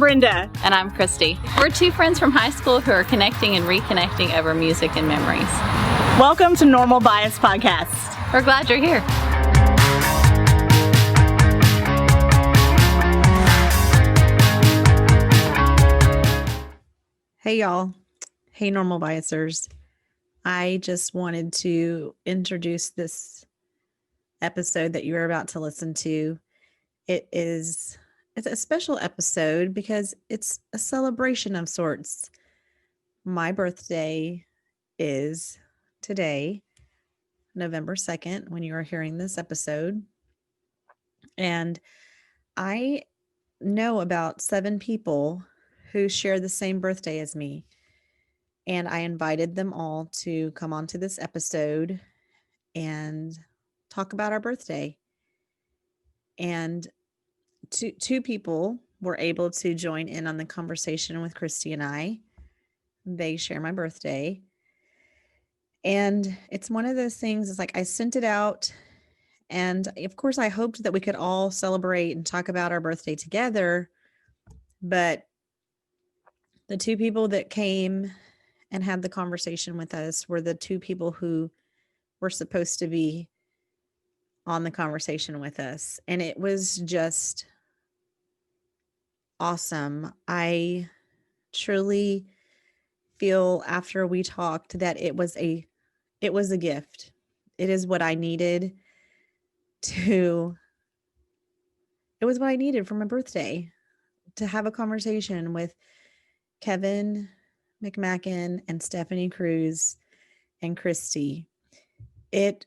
Brenda. And I'm Christy. We're two friends from high school who are connecting and reconnecting over music and memories. Welcome to Normal Bias Podcast. We're glad you're here. Hey y'all. Hey Normal Biasers. I just wanted to introduce this episode that you're about to listen to. It's a special episode because it's a celebration of sorts. My birthday is today, November 2nd, when you are hearing this episode. And I know about 7 people who share the same birthday as me. And I invited them all to come onto this episode and talk about our birthday. And two people were able to join in on the conversation with Christy and I. They share my birthday. And it's one of those things, it's like I sent it out. And of course, I hoped that we could all celebrate and talk about our birthday together. But the 2 people that came and had the conversation with us were the 2 people who were supposed to be on the conversation with us. And it was just awesome. I truly feel after we talked that it was a gift. It was what I needed for my birthday, to have a conversation with Kevin McMacken and Stephanie Cruz and Christy. It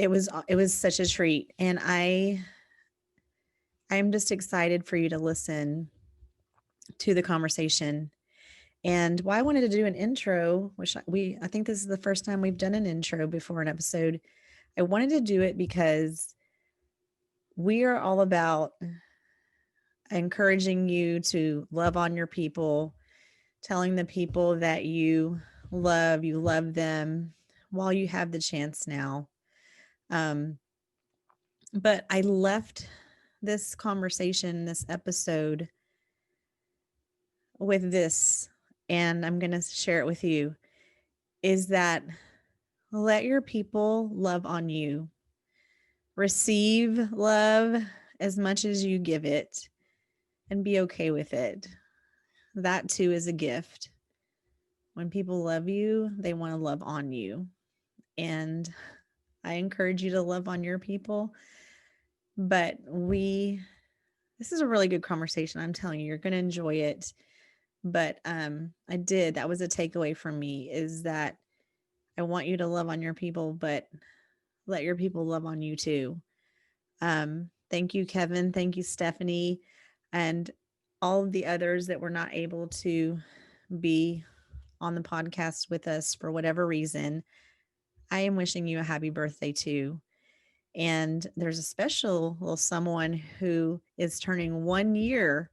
was such a treat, and I'm just excited for you to listen to the conversation. And why I wanted to do an intro, which I think this is the first time we've done an intro before an episode. I wanted to do it because we are all about encouraging you to love on your people, telling the people that you love them while you have the chance now. But I left this conversation, this episode, with this, and I'm going to share it with you, is that let your people love on you. Receive love as much as you give it, and be okay with it. That too is a gift. When people love you, they want to love on you. And I encourage you to love on your people. But this is a really good conversation. I'm telling you, you're going to enjoy it. But that was a takeaway from me, is that I want you to love on your people, but let your people love on you too. Thank you, Kevin. Thank you, Stephanie, and all of the others that were not able to be on the podcast with us for whatever reason. I am wishing you a happy birthday too. And there's a special little someone who is turning 1 year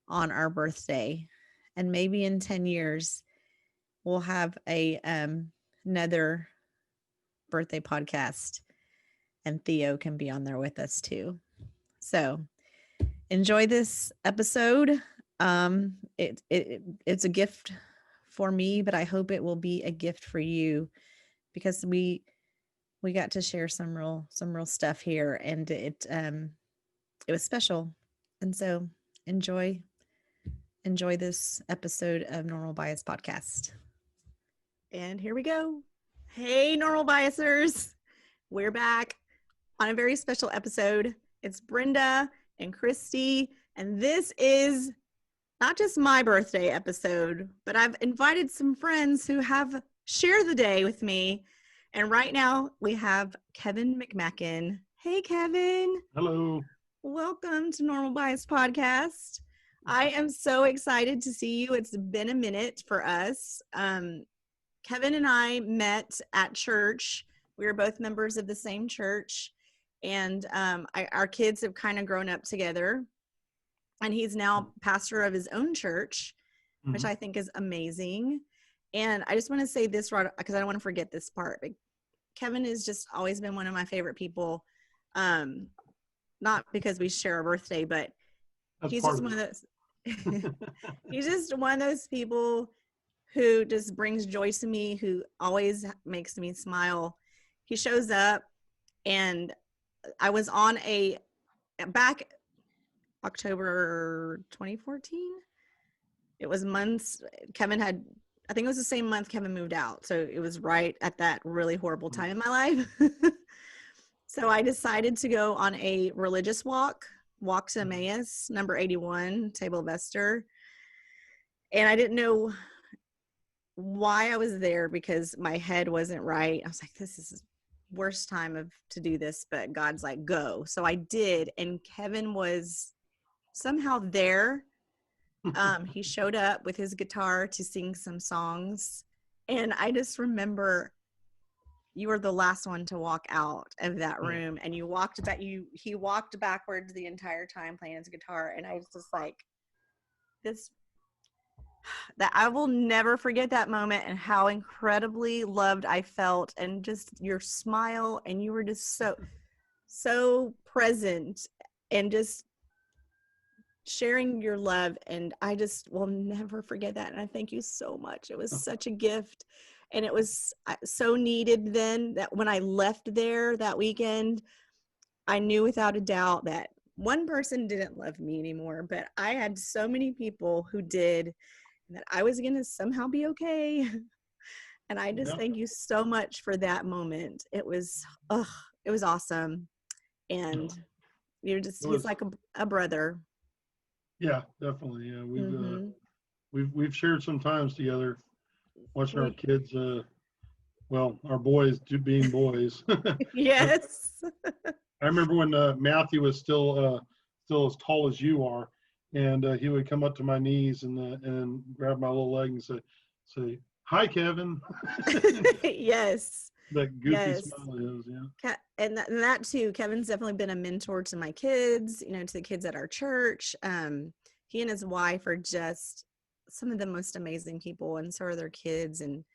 on our birthday. And maybe in 10 years, we'll have another birthday podcast, and Theo can be on there with us too. So enjoy this episode. It's a gift for me, but I hope it will be a gift for you, because we got to share some real stuff here, and it was special. And so enjoy this episode of Normal Bias Podcast. And here we go. Hey, Normal Biasers. We're back on a very special episode. It's Brenda and Christy, and this is not just my birthday episode, but I've invited some friends who have shared the day with me. And right now we have Kevin McMacken. Hey, Kevin. Hello. Welcome to Normal Bias Podcast. I am so excited to see you. It's been a minute for us. Kevin and I met at church. We were both members of the same church, and our kids have kind of grown up together. And he's now pastor of his own church, which I think is amazing. And I just want to say this, right, because I don't want to forget this part. But Kevin has just always been one of my favorite people. Not because we share a birthday, but he's just one of those. he's just one of those people who just brings joy to me, who always makes me smile. He shows up, and I was on back October 2014. It was months. I think it was the same month Kevin moved out. So it was right at that really horrible time in my life. So I decided to go on a religious walk to Emmaus, number 81, Table of Esther. And I didn't know why I was there because my head wasn't right. I was like, this is the worst time to do this, but God's like, go. So I did. And Kevin was somehow there. He showed up with his guitar to sing some songs. And I just remember you were the last one to walk out of that room, and he walked backwards the entire time playing his guitar. And I was just like, that I will never forget that moment and how incredibly loved I felt, and just your smile, and you were just so present and just sharing your love. And I just will never forget that. And I thank you so much. It was such a gift, and it was so needed then, that when I left there that weekend, I knew without a doubt that one person didn't love me anymore, but I had so many people who did, and that I was going to somehow be okay. And I just thank you so much for that moment. It was awesome. And he's like a brother. Yeah, definitely. Yeah, we've shared some times together, watching our kids. Our boys being boys. Yes. I remember when Matthew was still as tall as you are, and he would come up to my knees and grab my little leg and say, "Hi, Kevin." Yes. That goofy smile is, yeah. And that too, Kevin's definitely been a mentor to my kids, to the kids at our church. He and his wife are just some of the most amazing people, and so are their kids. And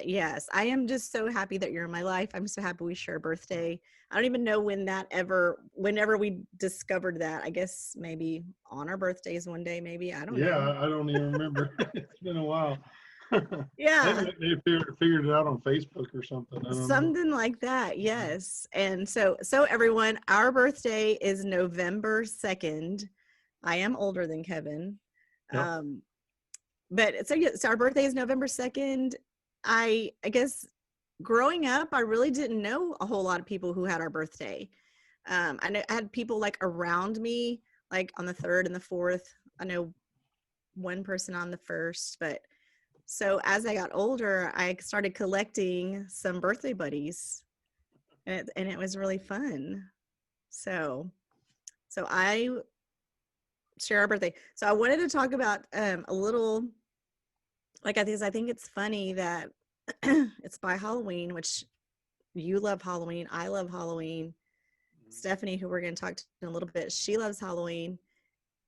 yes, I am just so happy that you're in my life. I'm so happy we share a birthday. I don't even know whenever we discovered that. I guess maybe on our birthdays one day, maybe. I don't know. Yeah, I don't even remember. It's been a while. Yeah. They figured it out on Facebook or something. Something like that. Yes. And so everyone, our birthday is November 2nd. I am older than Kevin. Yep. But so our birthday is November 2nd. I guess growing up, I really didn't know a whole lot of people who had our birthday. I had people like around me, like on the 3rd and the 4th. I know one person on the 1st, but so as I got older, I started collecting some birthday buddies, and it was really fun. So I share our birthday. So I wanted to talk about a little, like, I think it's funny that it's by Halloween, which you love Halloween. I love Halloween. Stephanie, who we're going to talk to in a little bit, she loves Halloween.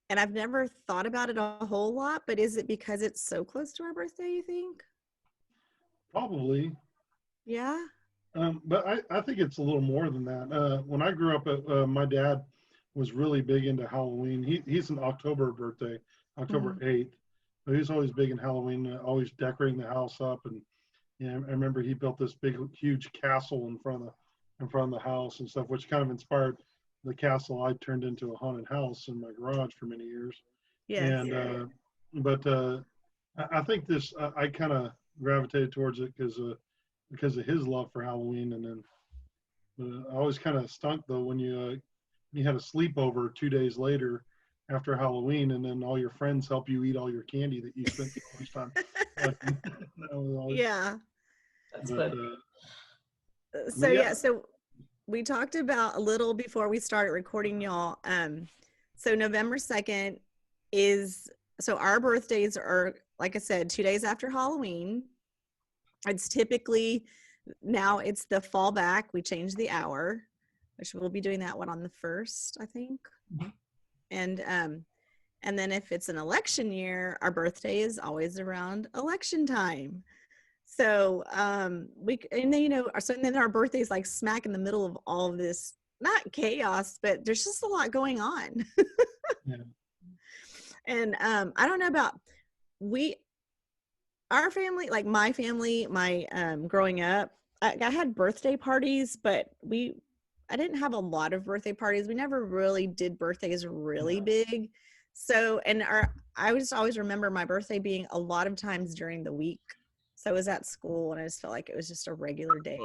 And I've never thought about it a whole lot, but is it because it's so close to our birthday, you think? Probably. Yeah. But I think it's a little more than that. When I grew up, my dad was really big into Halloween. He's an October birthday, October 8th. But he's always big in Halloween, always decorating the house up. And I remember he built this big, huge castle in front of the house and stuff, which kind of inspired the castle I turned into a haunted house in my garage for many years. Yes. And but I think I kind of gravitated towards it because of his love for Halloween. And then I always kind of stunk though when you had a sleepover 2 days later after Halloween, and then all your friends help you eat all your candy that you spent so much time. Yeah. That's good. So we talked about a little before we started recording, y'all. So November 2nd so our birthdays are, like I said, 2 days after Halloween. It's typically, now it's the fall back. We changed the hour, which we'll be doing that one on the 1st, I think. Mm-hmm. And then if it's an election year, our birthday is always around election time. So then our birthday is like smack in the middle of all of this, not chaos, but there's just a lot going on. Yeah. And I don't know about our family, like my family, my growing up, I had birthday parties, but I didn't have a lot of birthday parties. We never really did birthdays really big. So, and I just always remember my birthday being a lot of times during the week. So I was at school and I just felt like it was just a regular day,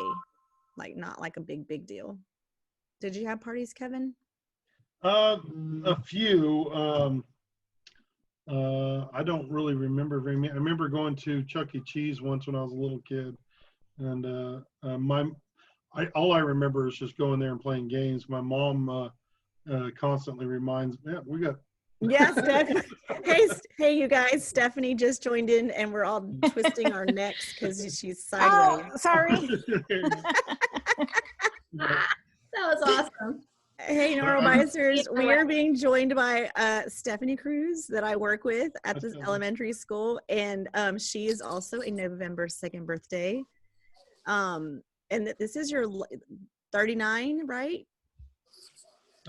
like not like a big deal. Did you have parties, Kevin? A few. I don't really remember very many. I remember going to Chuck E. Cheese once when I was a little kid, and all I remember is just going there and playing games. My mom constantly reminds me, yeah, we got. Yes, hey, you guys! Stephanie just joined in, and we're all twisting our necks because she's sideways. Oh, sorry. That was awesome. Hey, Normal Biasers, we are being joined by Stephanie Cruz that I work with at this elementary school, and she is also a November 2nd birthday. And this is your 39, right?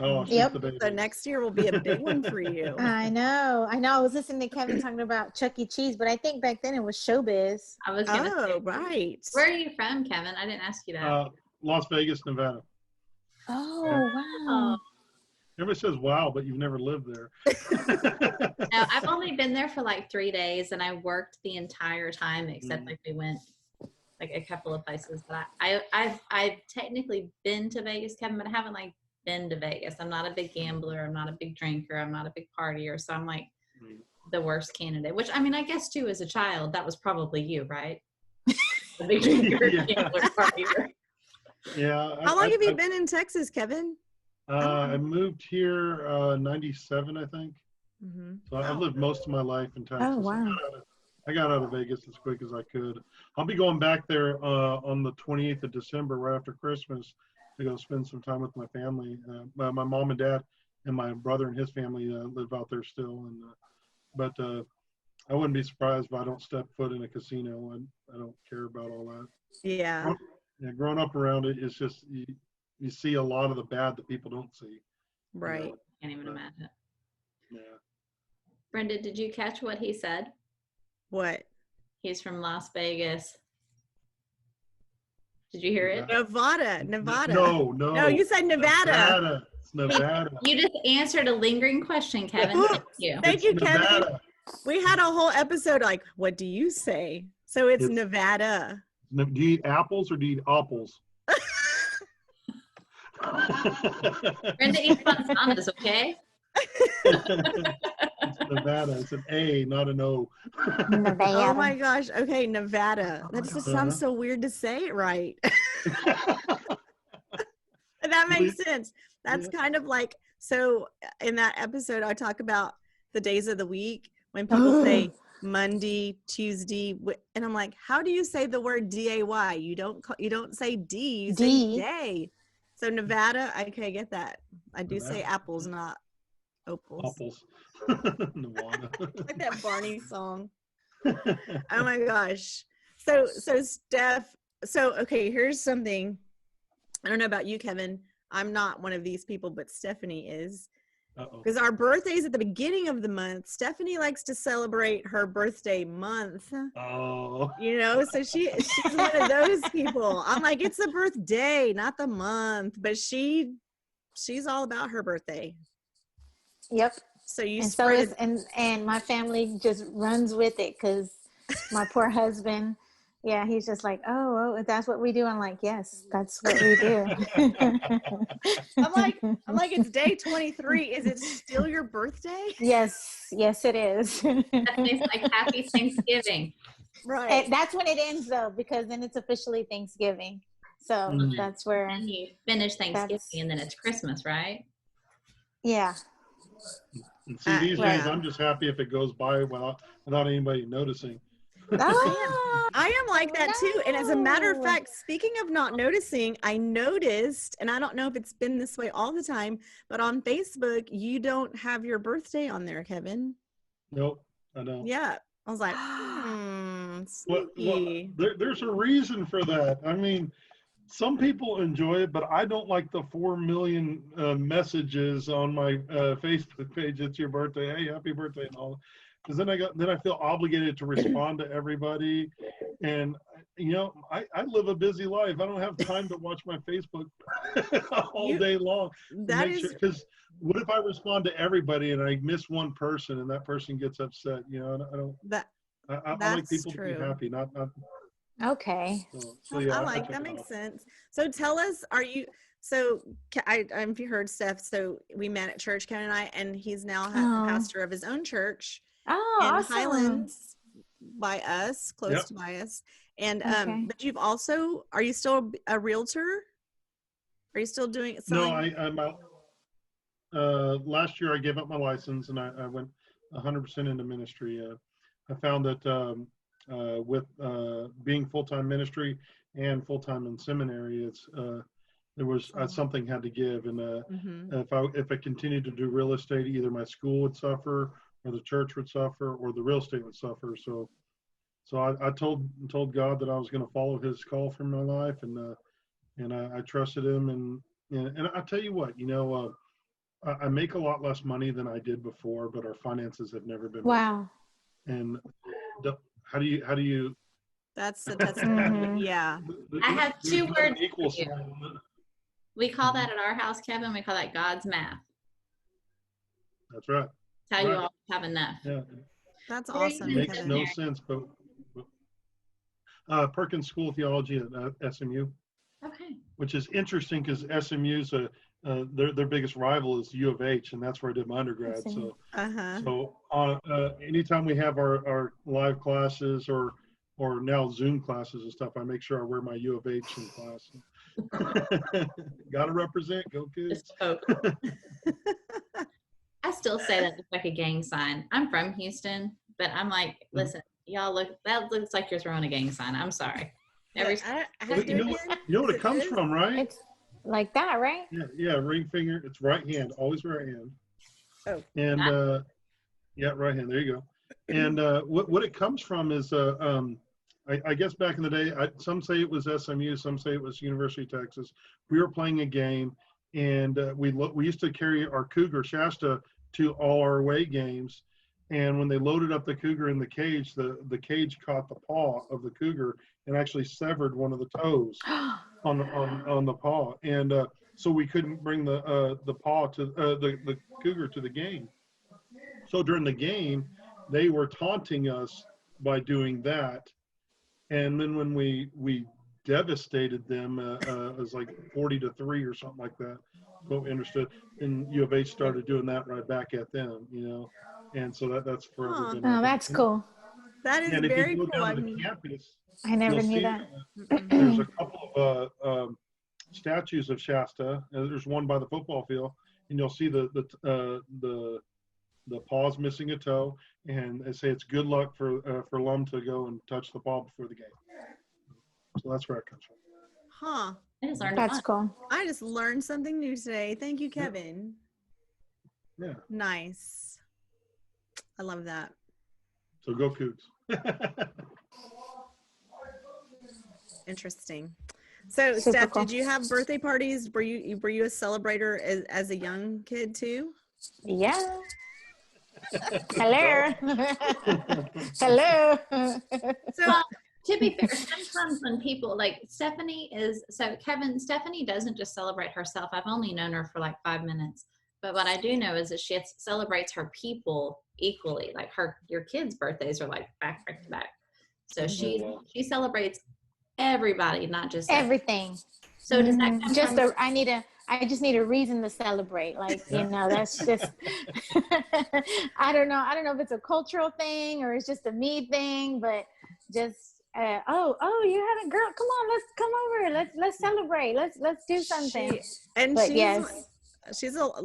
Oh, she's Yep. the baby. So next year will be a big one for you. I know. I was listening to Kevin talking about Chuck E. Cheese, but I think back then it was Showbiz. I was gonna say, Right. where are you from, Kevin? I didn't ask you that. Las Vegas, Nevada. Oh, wow. Everybody says wow, but you've never lived there. No, I've only been there for like 3 days, and I worked the entire time except like we went like a couple of places. But I've technically been to Vegas, Kevin, but I haven't like been to Vegas. I'm not a big gambler. I'm not a big drinker. I'm not a big partier. So I'm like the worst candidate. Which I mean, I guess too, as a child, that was probably you, right? The big drinker, gambler, partier. Yeah. How long have you been in Texas, Kevin? I moved here 97, I think. Mm-hmm. So I've lived most of my life in Texas. Oh, wow. I got out of Vegas as quick as I could. I'll be going back there on the 28th of December, right after Christmas, to go spend some time with my family. My mom and dad and my brother and his family live out there still. And but I wouldn't be surprised if I don't step foot in a casino. I don't care about all that. Yeah. Yeah, growing up around it, it's just you see a lot of the bad that people don't see. Right. You know? Can't even imagine. Yeah. Brenda, did you catch what he said? What? He's from Las Vegas. Did you hear it? Nevada. No, you said Nevada. It's Nevada. You just answered a lingering question, Kevin. Thank you. Thank you, Kevin. Nevada. We had a whole episode like, what do you say? So it's Nevada. Do you eat apples or do you eat apples? Brenda eats manzanas, okay? It's Nevada. It's an A, not an O. Oh my gosh. Okay, Nevada. That just sounds so weird to say it right. That makes sense. That's kind of like, so in that episode, I talk about the days of the week when people say Monday, Tuesday, and I'm like, how do you say the word D-A-Y? You don't say D, you say day. So Nevada, okay, get that. I do say apples, not opals. Apples. Nevada. Like that Barney song. Oh my gosh. So Steph, okay, here's something. I don't know about you, Kevin. I'm not one of these people, but Stephanie is. Because our birthday's at the beginning of the month. Stephanie likes to celebrate her birthday month. Oh. You know, so she's one of those people. I'm like, it's the birthday, not the month. But she's all about her birthday. Yep. So you and so is and my family just runs with it because my poor husband, yeah, he's just like, oh, that's what we do. I'm like, yes, that's what we do. I'm like, it's day 23. Is it still your birthday? Yes, it is. That means like happy Thanksgiving. Right. And that's when it ends though, because then it's officially Thanksgiving. So that's where. And you finish Thanksgiving and then it's Christmas, right? Yeah. And see, these days, I'm just happy if it goes by without anybody noticing. I am like that too. And as a matter of fact, speaking of not noticing, I noticed, and I don't know if it's been this way all the time, but on Facebook, you don't have your birthday on there, Kevin. Nope, I don't. Yeah. I was like, Well, there's a reason for that. I mean, some people enjoy it, but I don't like the 4 million messages on my Facebook page. It's your birthday. Hey, happy birthday and all. Because then I feel obligated to respond to everybody, and I live a busy life. I don't have time to watch my Facebook all day long. That is because what if I respond to everybody and I miss one person and that person gets upset? I don't. I like people to be happy, not. Okay. So yeah, I like that. Makes sense. So tell us, if you heard Steph, so we met at church, Kevin and I, and he's now the pastor of his own church Oh, in awesome. Highlands by us, close to by us. And but you've also, are you still a realtor? Are you still doing selling? No, I'm out. Last year I gave up my license and I went 100% into ministry. I found that with being full-time ministry and full-time in seminary, there was something had to give, and if I continued to do real estate, either my school would suffer, or the church would suffer, or the real estate would suffer. So I told God that I was going to follow His call for my life, and I trusted Him, and I tell you what, I make a lot less money than I did before, but our finances have never been. Wow. And how do you? That's the testimony. Yeah. I have two words equal for you. We call that at our house, Kevin. We call that God's math. That's right. It's how you always have enough. Yeah. That's awesome. It makes no sense, but Perkins School of Theology at SMU. Okay. Which is interesting because SMU's their biggest rival is U of H, and that's where I did my undergrad. So anytime we have our live classes or now Zoom classes and stuff, I make sure I wear my U of H in class. Got to represent. Go kids. I still say that it's like a gang sign. I'm from Houston, but I'm like, listen, y'all that looks like you're throwing a gang sign. I'm sorry. You know what it comes from, right? It's like that, right? Yeah, ring finger. It's right hand, always right hand. Oh. And right hand. There you go. And what it comes from is I guess back in the day, some say it was SMU, some say it was University of Texas. We were playing a game, and we used to carry our Cougar Shasta to all our away games. And when they loaded up the Cougar in the cage, the cage caught the paw of the Cougar and actually severed one of the toes on the paw. And so we couldn't bring the paw to the Cougar to the game. So during the game, they were taunting us by doing that. And then when we devastated them, it was like 40-3 or something like that. What we understood, and U of H started doing that right back at them, and so that's forever been. Oh, that's cool. That is very cool. Down to the campus, I never knew that. There's a couple of statues of Shasta. There's one by the football field, and you'll see the paw's missing a toe, and they say it's good luck for Lum to go and touch the paw before the game. So that's where it comes from. Huh. That's cool. I just learned something new today. Thank you, Kevin. Yeah. Nice. I love that. So go Cougs. Interesting. So, Super Steph, cool. did you have birthday parties? Were you a celebrator as a young kid too? Yeah. Hello. Hello. So to be fair, sometimes when people like Stephanie doesn't just celebrate herself. I've only known her for like 5 minutes. But what I do know is that she celebrates her people equally. Like your kids' birthdays are like back to back. So she celebrates everybody, not just everything. So does that come I just need a reason to celebrate. Like, that's just I don't know if it's a cultural thing or it's just a me thing, but just you haven't, girl, come on, come over. Let's celebrate. Let's do something.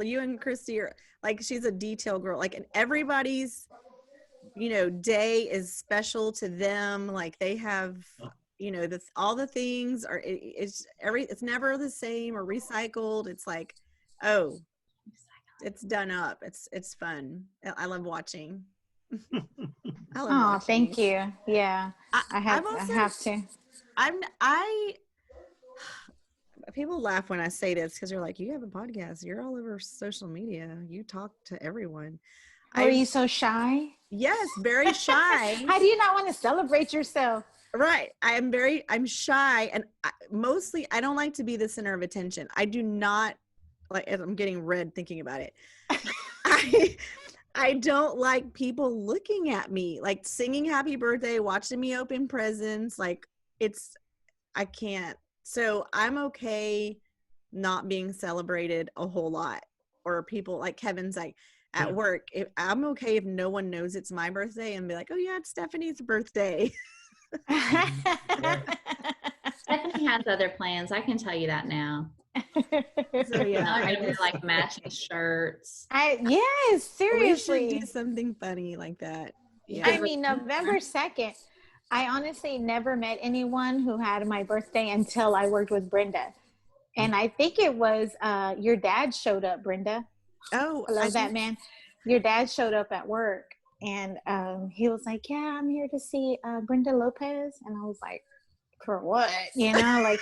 You and Christy are like, she's a detail girl. Like, and everybody's, day is special to them. Like they have, all the things are, it's never the same or recycled. It's like, oh, it's done up. It's fun. I love watching. Thank you. Yeah. I have to. people laugh when I say this because they're like, you have a podcast. You're all over social media. You talk to everyone. Are you so shy? Yes, very shy. How do you not want to celebrate yourself? Right. I'm shy. And mostly I don't like to be the center of attention. I do not like, I'm getting red thinking about it. I don't like people looking at me, like singing happy birthday, watching me open presents. Like I can't. So I'm okay not being celebrated a whole lot, or people like Kevin's like at work. I'm okay if no one knows it's my birthday and be like, oh yeah, it's Stephanie's birthday. Stephanie has other plans. I can tell you that now. So yeah, I'm gonna be like matching shirts. Yes, seriously. We should do something funny like that. Yeah. I mean, November 2nd, I honestly never met anyone who had my birthday until I worked with Brenda. And I think it was your dad showed up, Brenda. Oh, I love that, man. Your dad showed up at work, and he was like, yeah, I'm here to see Brenda Lopez. And I was like, for what? You know, like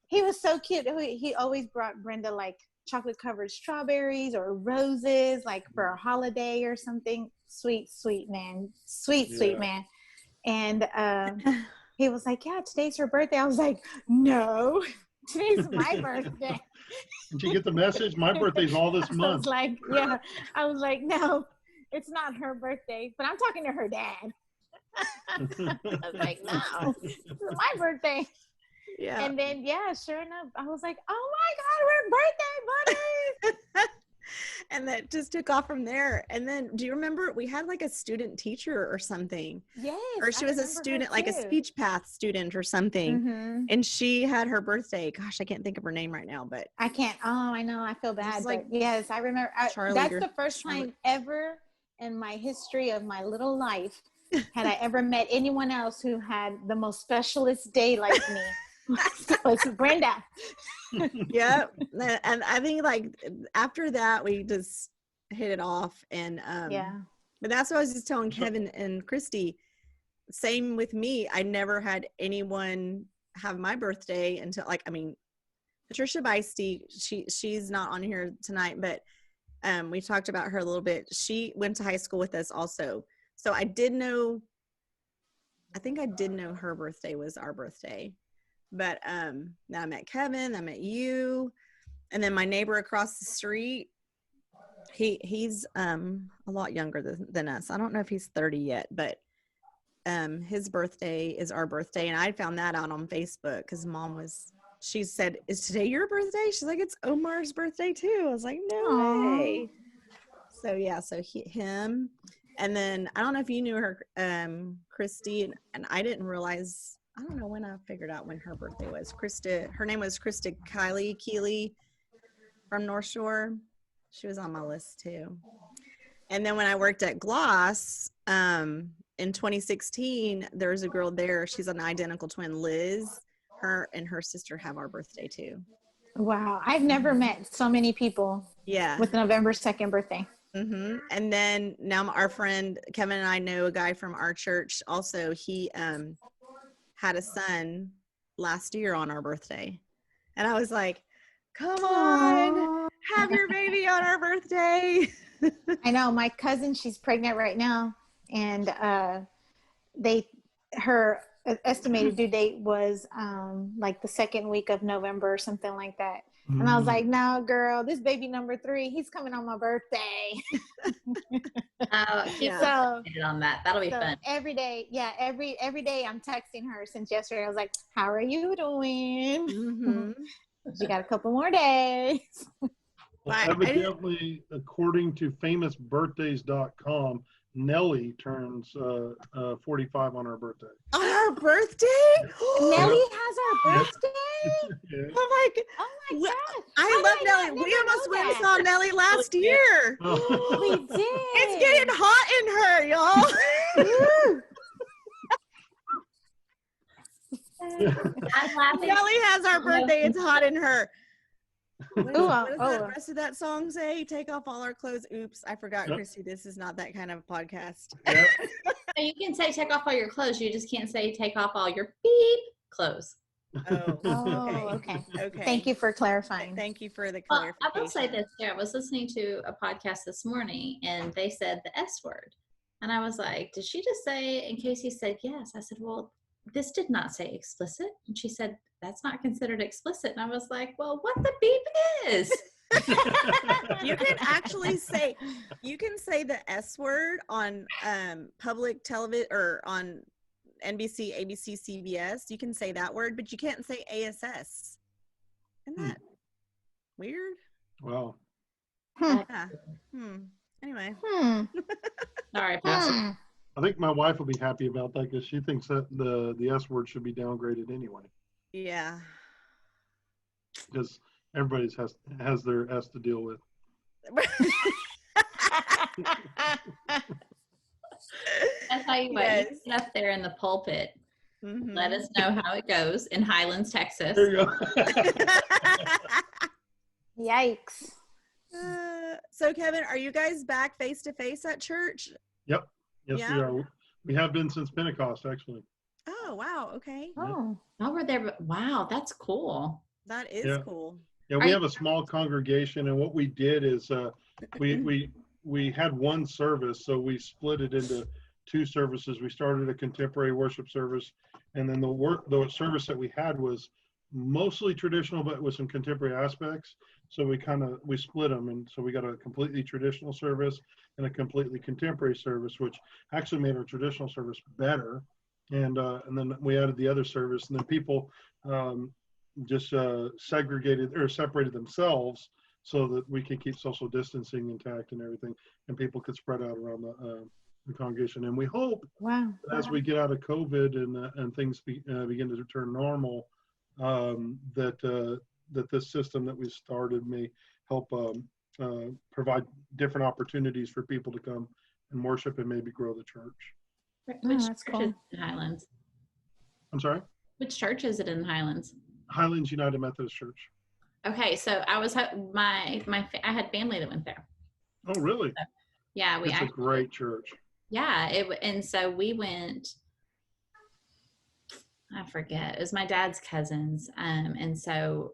he was so cute. He always brought Brenda like chocolate covered strawberries or roses, like for a holiday or something. Sweet man. Sweet man. And he was like, yeah, today's her birthday. I was like, no, today's my birthday. Did you get the message? My birthday's all this month. I was like, no, it's not her birthday, but I'm talking to her dad. I was like, no, it's my birthday. Yeah. And then, sure enough, I was like, oh my God, we're birthday buddies. And that just took off from there. And then, do you remember we had like a student teacher or something? Yes. Or she was a student, like a speech path student or something. Mm-hmm. And she had her birthday. Gosh, I can't think of her name right now, but I can't. Oh, I know. I feel bad. But yes, I remember. That's the first time ever in my history of my little life had I ever met anyone else who had the most specialist day like me. So it's Brenda. Yep. And I think like after that we just hit it off. And but that's what I was just telling Kevin and Christy. Same with me. I never had anyone have my birthday until Patricia Beisty, she's not on here tonight, but we talked about her a little bit. She went to high school with us also. So I think I did know her birthday was our birthday. But now I met Kevin, I met you, and then my neighbor across the street, he's a lot younger than us. I don't know if he's 30 yet, but his birthday is our birthday. And I found that out on Facebook because she said, is today your birthday? She's like, it's Omar's birthday too. I was like, no way. So yeah, him. And then I don't know if you knew her, Christy, and I didn't realize, I don't know when I figured out when her birthday was. Her name was Krista Keeley from North Shore. She was on my list too. And then when I worked at Gloss in 2016, there was a girl there. She's an identical twin, Liz. Her and her sister have our birthday too. Wow. I've never met so many people with November 2nd birthday. Mm-hmm. And then now our friend Kevin and I know a guy from our church also. He had a son last year on our birthday. And I was like, come on, have your baby on our birthday. I know my cousin, she's pregnant right now. And her estimated due date was like the second week of November or something like that. And I was like, no, girl, this baby number 3, he's coming on my birthday. So on that. That'll be fun. Every day. Yeah. Every day I'm texting her since yesterday. I was like, how are you doing? Mm-hmm. She got a couple more days. Well, evidently, according to famousbirthdays.com, Nellie turns 45 on her birthday. On our birthday? Nellie has our birthday? Yeah. Oh my God. I love Nellie. We almost went and saw Nellie last year. Oh. We did. It's getting hot in her, y'all. I'm laughing. Nellie has our birthday. It's hot in her. What does Oh. the rest of that song say? Take off all our clothes. Oops, I forgot, Chrissy. This is not that kind of podcast. Yeah. So you can say take off all your clothes. You just can't say take off all your beep clothes. Oh, Oh, okay. Okay. Thank you for clarifying. Thank you for the Well, clarification. I will say this too. I was listening to a podcast this morning and they said the S word. And I was like, did she just say it? And Casey said, yes. I said, well, this did not say explicit. And she said, that's not considered explicit. And I was like, well, what the beep is? You can actually say the S word on public television or on NBC, ABC, CBS. You can say that word, but you can't say ASS. Isn't that weird? Wow. Yeah. Anyway. Sorry, Yeah, Pastor. I think my wife will be happy about that because she thinks that the S word should be downgraded anyway. Yeah. Because everybody has their S to deal with. I tell you what, Yes. you get up there in the pulpit. Mhm. Let us know how it goes in Highlands, Texas. There you go. Yikes. So Kevin, are you guys back face to face at church? Yep. Yes, Yeah. we are. We have been since Pentecost, actually. Oh, wow. Okay. Oh. Oh, we're there, but wow, that's cool. That is Yeah. cool. Yeah, we have a small congregation, and what we did is we had one service, so we split it into two services. We started a contemporary worship service, and then the service that we had was mostly traditional, but with some contemporary aspects. So we split them, and so we got a completely traditional service and a completely contemporary service, which actually made our traditional service better. And then we added the other service, and then people just segregated or separated themselves so that we could keep social distancing intact and everything, and people could spread out around the congregation. And we hope Wow. that as we get out of COVID and things begin to return normal, that this system that we started may help provide different opportunities for people to come and worship and maybe grow the church. Which that's church cool. is it in Highlands? I'm sorry? Which church is it in Highlands? Highlands United Methodist Church. Okay, so I had family that went there. Oh, really? Yeah, It's a great church. Yeah, and so we went. I forget. It was my dad's cousins, and so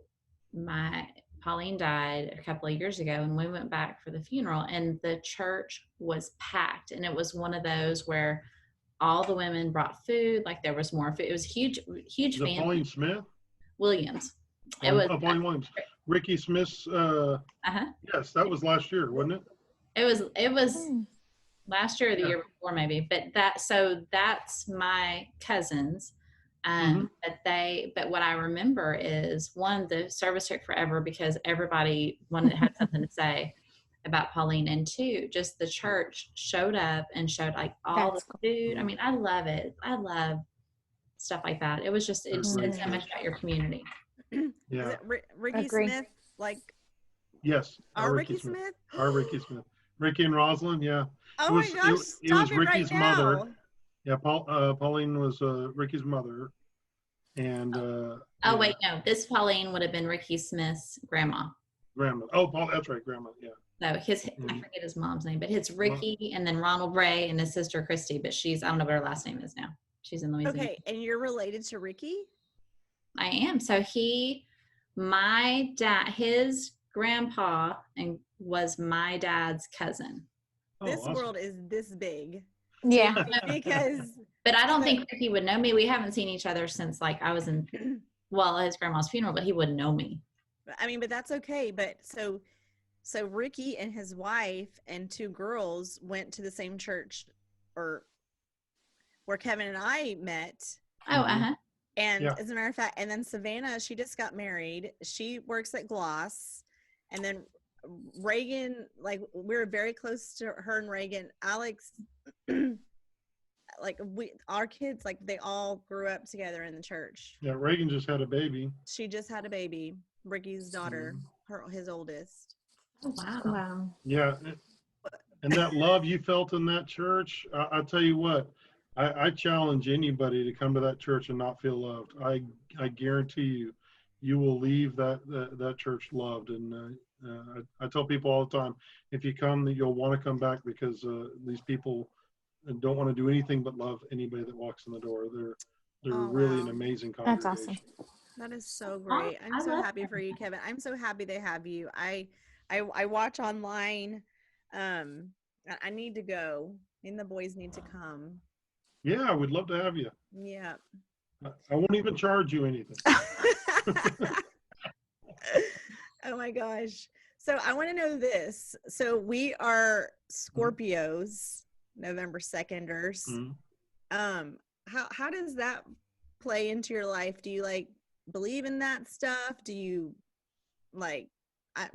Pauline died a couple of years ago, and we went back for the funeral, and the church was packed, and it was one of those where all the women brought food, like there was more food. It was huge Is it family. Pauline Smith? Williams. It was Pauline Williams. Ricky Smith's. Yes, that was last year, wasn't it? It was last year or the year before maybe, but that's my cousins. But what I remember is one, the service took forever because everybody had something to say about Pauline, and two, just the church showed up and showed like all the food. I mean, I love it. I love stuff like that. It was just it said so much about your community. Is Yeah. it Ricky Agree. Smith? Like Yes. our Ricky Smith? Our Ricky Smith. Ricky and Rosalind, yeah. Oh my gosh, it was stop it Ricky's right now. mother. Yeah, Pauline was Ricky's mother. And Oh wait, no, this Pauline would have been Ricky Smith's grandma. Grandma. Oh, Paul, that's right, grandma. Yeah. So I forget his mom's name, but it's Ricky and then Ronald Bray and his sister Christy, but I don't know what her last name is now. She's in Louisiana. Okay, and you're related to Ricky? I am. So my dad, his grandpa was my dad's cousin. Oh, this awesome. World is this big. Yeah. Because but I don't think Ricky would know me. We haven't seen each other since like I was in his grandma's funeral, but he wouldn't know me. I mean, but that's okay. But so Ricky and his wife and two girls went to the same church or where Kevin and I met. Oh, And as a matter of fact, and then Savannah, she just got married. She works at Gloss. And then Reagan, like we're very close to her and Reagan. Alex, like our kids, like they all grew up together in the church. Yeah, Reagan just had a baby. She just had a baby, Ricky's daughter, his oldest. Oh, wow. Wow. Yeah. And that love you felt in that church, I tell you what, I challenge anybody to come to that church and not feel loved. I guarantee you will leave that church loved. And I tell people all the time, if you come, you'll want to come back because these people don't want to do anything but love anybody that walks in the door. They're really an amazing congregation. That's awesome. That is so great. I'm I so love happy for you, Kevin. I'm so happy they have you. I watch online. I need to go. And the boys need to come. Yeah, we'd love to have you. Yeah. I won't even charge you anything. Oh my gosh. So I want to know this. So we are Scorpios, November 2nders. Mhm. How does that play into your life? Do you like believe in that stuff? Do you like I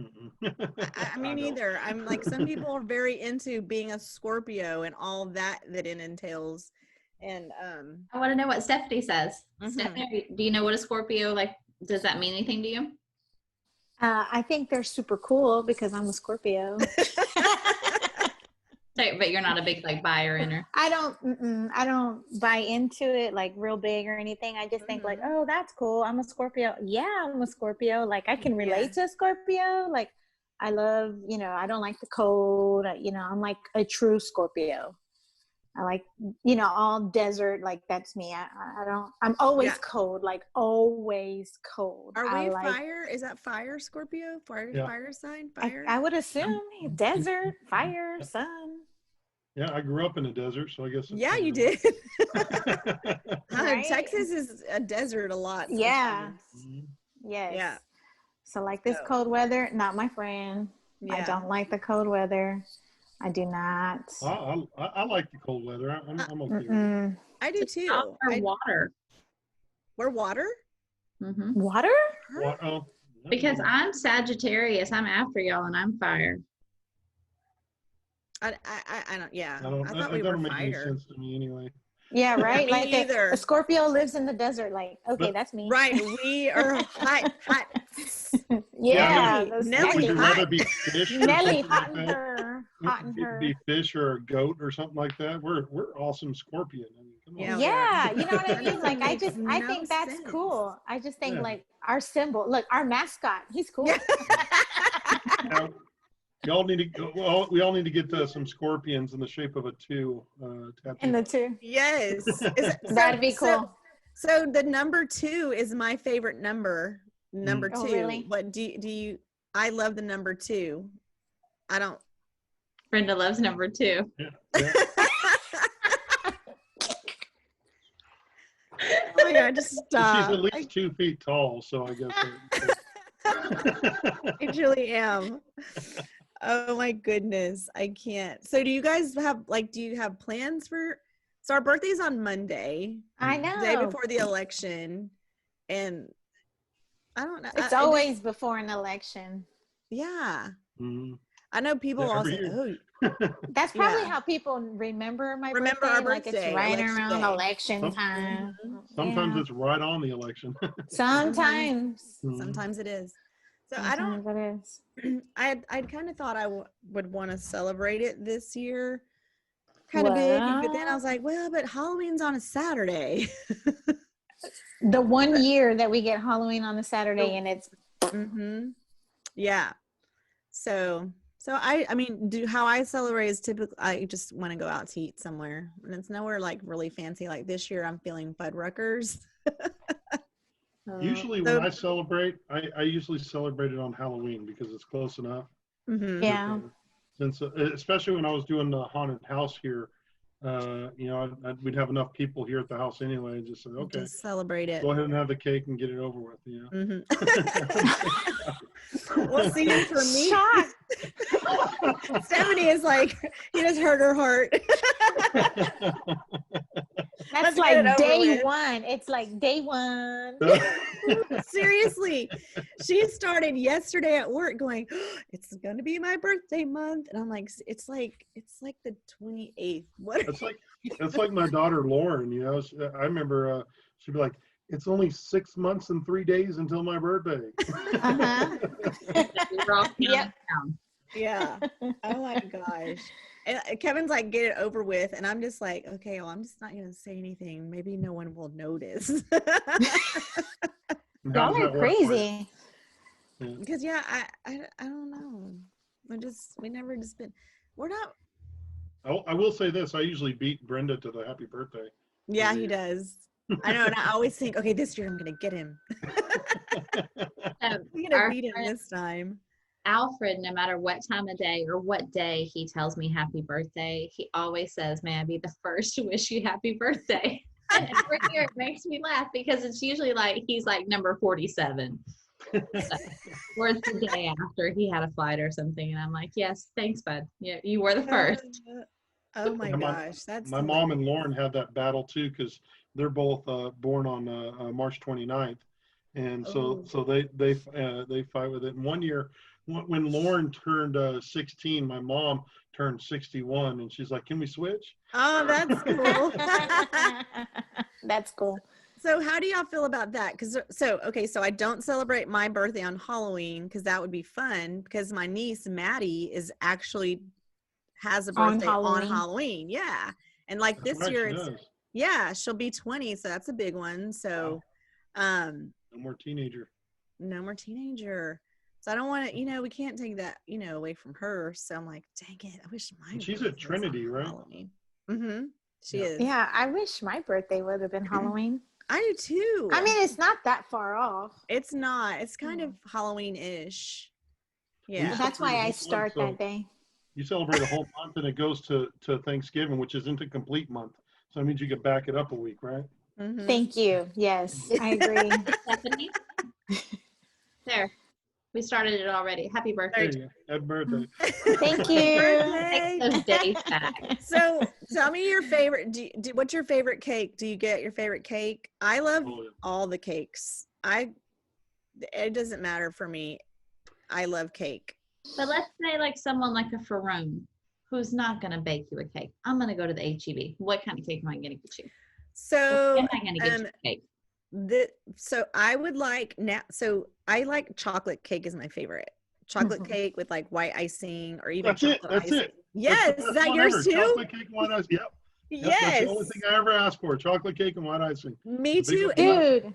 mean, don't. either. I'm like, some people are very into being a Scorpio and all that it entails. And I want to know what Stephanie says. Mhm. Stephanie, do you know what a Scorpio, like, does that mean anything to you? I think they're super cool because I'm a Scorpio. But you're not a big like buyer in her. I don't buy into it like real big or anything. I just think like, oh, that's cool. I'm a Scorpio. Yeah, I'm a Scorpio. Like I can relate to a Scorpio. Like I love, I don't like the cold. I'm like a true Scorpio. I like, all desert. Like that's me. I'm always cold. Like always cold. Are we fire? Is that fire Scorpio? Fire, Yeah. fire sign? Fire? I would assume desert, fire, sun. Yeah, I grew up in the desert, so I guess. Yeah, you did. Right? Texas is a desert a lot. Yeah. Mhm. Yes. Yeah. So like this cold weather, not my friend. Yeah. I don't like the cold weather. I do not. I like the cold weather. I'm okay with it. I do too. Or water. We're water? Mm-hmm. Water? What? Oh, Because I'm Sagittarius. I'm after y'all and I'm fire. I don't, yeah. I don't. I thought That we were don't make any fire. sense to me anyway. Yeah, right. Me Like either. a Scorpio lives in the desert. Like, okay, But- that's me. Right. We are hot. Yeah. Nelly, those Nelly, Would you Nelly, rather be fish? or Nelly, something hot like in that? her. Hot in her. Be fish or a goat or something like that. We're awesome Scorpion. I mean, come on. Yeah. Yeah, you know what I That mean? Like I doesn't make think no that's sense. cool. I just think Yeah. like our symbol, look, our mascot, he's cool. Yeah. Now, y'all need to go. Well, we all need to get some scorpions in the shape of a 2 tattoo. In the two. Yes. That'd be cool. So the number 2 is my favorite number. Number 2. Oh, really? What do you? I love the number 2. I don't. Brenda loves number 2. Yeah. Oh my God! Just stop. She's at least 2 feet tall, so I guess. I truly am. Oh my goodness, I can't. So do you guys have do you have plans for? So our birthday's on Monday, I know. the day before the election, and I don't know. It's always before an election. Yeah. Mhm. I know people Yeah, all every say, year. "Oh, That's probably Yeah. how people remember my Remember birthday. our Like birthday, it's right election around day. election Some- time. Sometimes Yeah. it's right on the election. Sometimes. Mhm. sometimes it is." So Sometimes it is. I'd kind of thought I would want to celebrate it this year, kind of big, but then I was like, well, but Halloween's on a Saturday. The one year that we get Halloween on the Saturday and it's Mm-hmm. Yeah. So I mean, how I celebrate is typically I just want to go out to eat somewhere, and it's nowhere like really fancy. Like this year, I'm feeling Fuddruckers. Usually So- when I celebrate, I usually celebrate it on Halloween because it's close enough. Mm-hmm. yeah. Since especially when I was doing the haunted house here, we'd have enough people here at the house anyway. And just say, okay, Just celebrate it. go ahead and have the cake and get it over with. Mm-hmm. Well, see, for me, Shock. Stephanie is like, you just hurt her heart. That's Let's like get it over day with. one. It's like day one. Seriously, she started yesterday at work going, it's gonna be my birthday month, and I'm like, it's like the 28th. What? That's like my daughter Lauren. I remember she'd be like, "It's only 6 months and 3 days until my birthday." Uh-huh. We're all Yep. down. Yeah. Oh my gosh. And Kevin's like, get it over with, and I'm just like, okay, well, I'm just not gonna say anything. Maybe no one will notice. And how Y'all does are that work for you? crazy. Because yeah, I don't know. We never just been. We're not. I will say this: I usually beat Brenda to the happy birthday. Yeah, Every he year. does. I know, and I always think, okay, this year I'm gonna get him. I'm gonna Our beat him friend this time. Alfred, no matter what time of day or what day he tells me happy birthday, he always says, "May I be the first to wish you happy birthday?" And every year it makes me laugh because it's usually like he's like number 47. Or it's the day after he had a flight or something, and I'm like, "Yes, thanks, bud. Yeah, you were the first." Oh my Yeah, gosh, that's my mom and hilarious. Lauren had that battle too, because they're both born on March 29th, and Oh. so they fight with it. And one year, when Lauren turned 16, my mom turned 61, and she's like, "Can we switch?" Oh, that's cool. That's cool. So how do y'all feel about that? Because okay, so I don't celebrate my birthday on Halloween because that would be fun because my niece Maddie is actually has a birthday on Halloween. Yeah. And like That's this right, year she it's does. she'll be 20, so that's a big one. So No more teenager. no more teenager. So I don't want to, we can't take that, away from her. So I'm like, dang it, I wish my And she's birthday at was Trinity, on right? Halloween. Mm-hmm. She Yeah. is. Yeah, I wish my birthday would have been Halloween. I do too. I mean, it's not that far off. It's not. It's kind of Halloween-ish. Yeah. That's why I start that day. You celebrate a whole month and it goes to Thanksgiving, which isn't a complete month. So that means you could back it up a week, right? Mhm. Thank you. Yes, I agree. Stephanie, there, we started it already. Happy There birthday! you go. Happy birthday. Thank you. Birthday. Take those days back. So tell me your favorite. What's your favorite cake? Do you get your favorite cake? I love Oh, yeah. all the cakes. It doesn't matter for me. I love cake. But let's say like someone like a Ferrone who's not going to bake you a cake. I'm going to go to the HEB. What kind of cake am I going to get you? So Am I going to get you a cake? so I would like now. So I like chocolate cake is my favorite. Chocolate cake with like white icing or even That's it. chocolate That's icing. it. Yes, That's is the that best one yours ever. too? Chocolate cake, white icing. Yep. Yep. That's Yes. the only thing I ever asked for. Chocolate cake and white icing. Me The big too. one. Dude,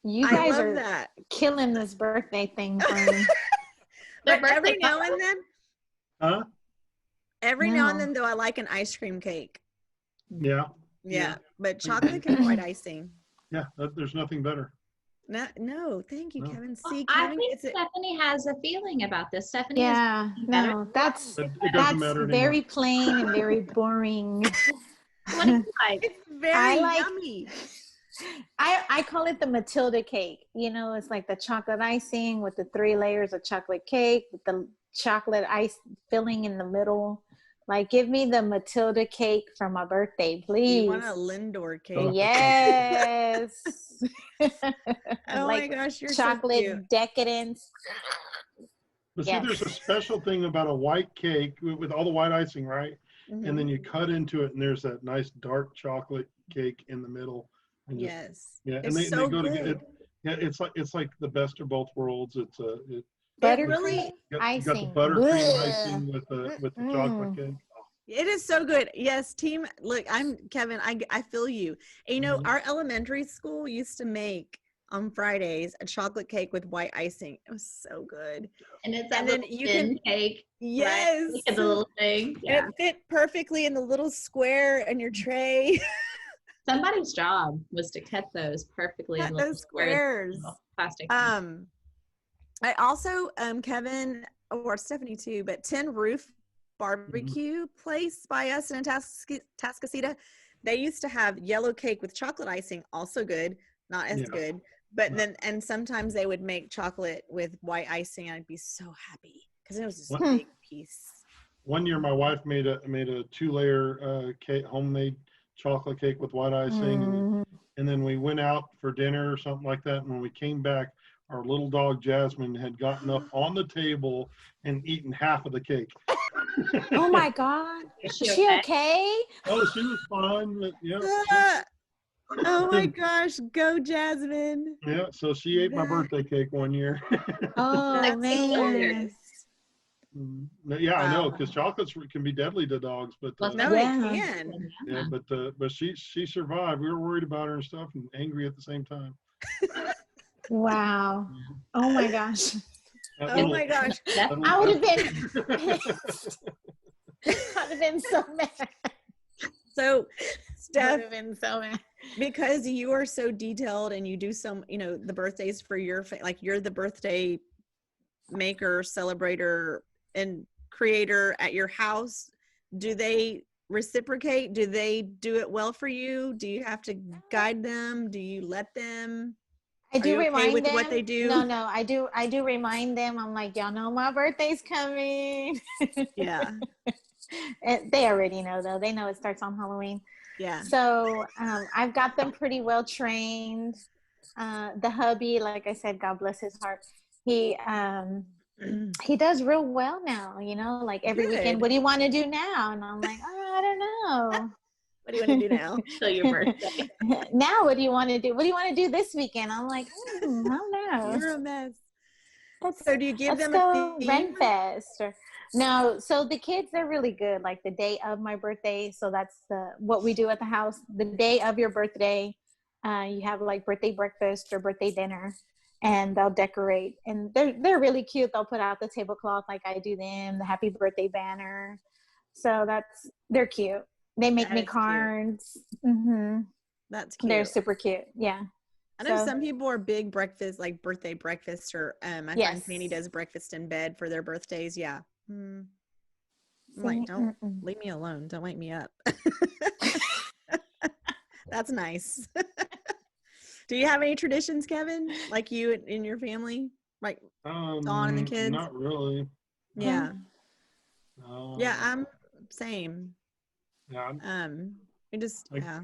you I guys love are that. killing this birthday thing for me. But Their every birthday now and then, Huh? every now and No. then though, I like an ice cream cake. Yeah. Yeah, but chocolate and white icing. Yeah. There's nothing better. No, thank you, No. Kevin. Well, See, I Kevin think gets it. Stephanie has a feeling about this. Stephanie Yeah, is better. no, that's It doesn't matter anymore. very plain and very boring. What do you like? It's very I like- yummy. I call it the Matilda cake. It's like the chocolate icing with the 3 layers of chocolate cake with the chocolate ice filling in the middle. Like, give me the Matilda cake for my birthday, please. You want a Lindor cake? Oh. Yes. Oh Like my gosh, you're chocolate so cute. decadence. But Yes. see, there's a special thing about a white cake with all the white icing, right? And then you cut into it, and there's that nice dark chocolate cake in the middle. And just- Yes. yeah, It's and they so go good. together. Yeah, it's like the best of both worlds. It's Buttercream really- you got the icing. buttercream Blech. icing with the chocolate cake. Oh, It is so good. Yes, team. Look, I'm Kevin. I feel you. And, Mhm. our elementary school used to make on Fridays a chocolate cake with white icing. It was so good. And it's that And then little you thin can- cake. Yes. Right? Look at the little thing. Yeah. And it fit perfectly in the little square in your tray. Somebody's job was to cut those perfectly Cut in little those squares. little plastic. I also, Kevin or Stephanie too, but Tin Roof barbecue place by us in Tascasita, they used to have yellow cake with chocolate icing, also good, not as Yeah. good. But then, and sometimes they would make chocolate with white icing. I'd be so happy because it was just a What? big piece. One year, my wife made a 2-layer cake, homemade chocolate cake with white icing, and then we went out for dinner or something like that. And when we came back, our little dog Jasmine had gotten up on the table and eaten half of the cake. Oh my God. Is Is she okay? Oh, she was fine. But yeah, Ah, oh my gosh, go Jasmine. yeah. So she ate my birthday cake one year. Oh, That's man. Yeah, I know, Wow. because chocolates can be deadly to dogs. But Well, No, Yeah. it can. yeah, but she survived. We were worried about her and stuff, and angry at the same time. Wow. Oh my gosh. That Oh little- my gosh. that I would little- have been, I'd have been so mad. So, Would Steph, have been so mad. because you are so detailed and you do some, the birthdays for your, like you're the birthday maker, celebrator, and creator at your house. Do they reciprocate? Do they do it well for you? Do you have to guide them? Do you let them? I Are do you okay remind with them. what they do? No, I do remind them. I'm like, y'all know my birthday's coming. Yeah. They already know though. They know it starts on Halloween. Yeah. So I've got them pretty well trained. The hubby, like I said, God bless his heart. He does real well now, like every weekend. Good. What do you want to do now? And I'm like, oh, I don't know. What do you want to do now? Till your birthday. Now, what do you want to do? What do you want to do this weekend? I'm like, I don't know. You're a mess. Let's, So do you give let's them go a Ren theme? Fest or no. So the kids, they're really good. Like the day of my birthday. So that's what we do at the house. The day of your birthday, you have like birthday breakfast or birthday dinner, and they'll decorate. And they're really cute. They'll put out the tablecloth like I do them, the happy birthday banner. So they're cute. They make That me is cute. cards. Mm-hmm. That's cute. They're super cute. Yeah. I know So- some people are big breakfast, like birthday breakfast, or my friend Fanny does breakfast in bed for their birthdays. Yeah. I'm like, don't leave me alone. Don't wake me up. That's nice. Do you have any traditions, Kevin? Like you in your family? Like Dawn and the kids? Not really. Yeah. Yeah, Yeah, I'm same. We just Like- yeah.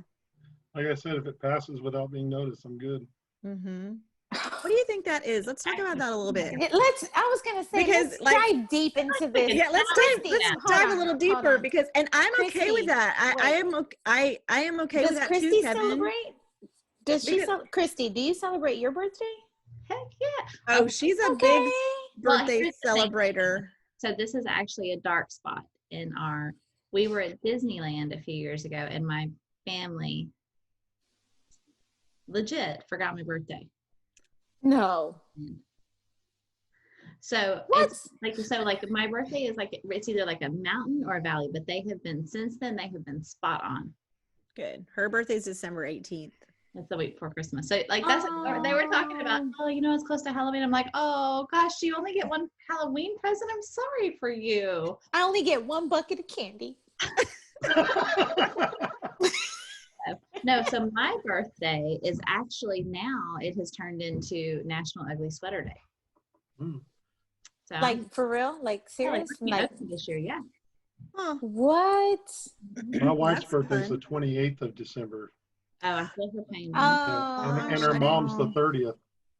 like I said, if it passes without being noticed, I'm good. Mm-hmm. What do you think that is? Let's talk about that a little bit. I was gonna say, Because, let's like- dive deep into this. Yeah, let's Christy, dive hold a on, little hold deeper on. because, and I'm okay with Christy, that. I am okay Does with that Christy too, Kevin. celebrate? Does she? Because- Christy, do you celebrate your birthday? Heck yeah. Oh, she's a Okay. big Well, birthday here's the thing. celebrator. So this is actually a dark spot in we were at Disneyland a few years ago and my family legit forgot my birthday. No. So What? it's like my birthday is like, it's either like a mountain or a valley, but since then they have been spot on. Good. Her birthday's December 18th. It's the week before Christmas. So like that's they were talking about, it's close to Halloween. I'm like, oh gosh, you only get one Halloween present. I'm sorry for you. I only get one bucket of candy. No, so my birthday is actually now it has turned into National Ugly Sweater Day. Mm. So Like for real? Like yeah, serious? like Like this year, yeah. Oh, what? My wife's That's birthday's fun. the 28th of December. Oh, I feel her pain. And her I mom's the know. 30th.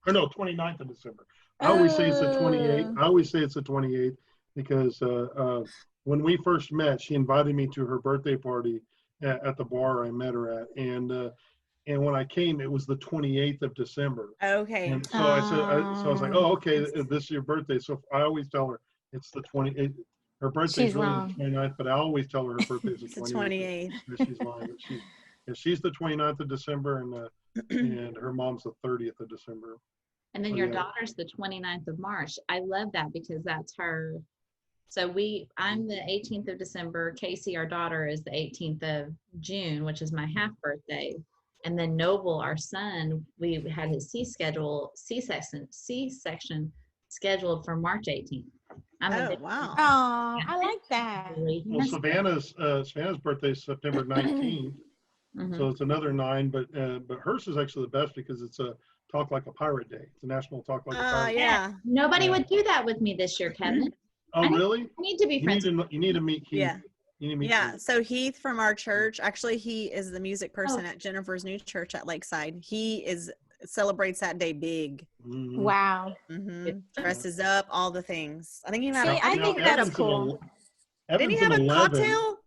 Or no, 29th of December. I always say it's the 28th. Oh. I always say it's the 28th because when we first met, she invited me to her birthday party at the bar I met her at. And when I came, it was the 28th of December. okay. And so I was like, oh, okay, this is your birthday. So I always tell her it's the 28th. Her birthday's She's really wrong. the 29th, but I always tell her her birthday's It's the the 28th. 28th. She's lying. But she's the 29th of December, and her mom's the 30th of December. And then Oh, your yeah. daughter's the 29th of March. I love that because that's her. So I'm the 18th of December. Casey, our daughter, is the 18th of June, which is my half birthday. And then Noble, our son, we had his C-section scheduled for March 18th. I'm a Oh, big- wow. Oh, I like that. Well, Savannah's birthday is September 19th, Mhm. so it's another 9. But hers is actually the best because it's a Talk Like a Pirate Day. It's a National Talk Like a Pirate Day. Yeah. Nobody Yeah. would do that with me this year, Kevin. Oh, I need- really? I need to be friends. You need to meet Keith. Yeah. You need to meet Yeah. Keith. So Heath from our church, actually, he is the music person at Jennifer's new church at Lakeside. He celebrates that day big. Mhm. Wow. Dresses up, all the things. I think he had. See, I think that's Evan's cool. Didn't he Evan's have in a 11. cocktail?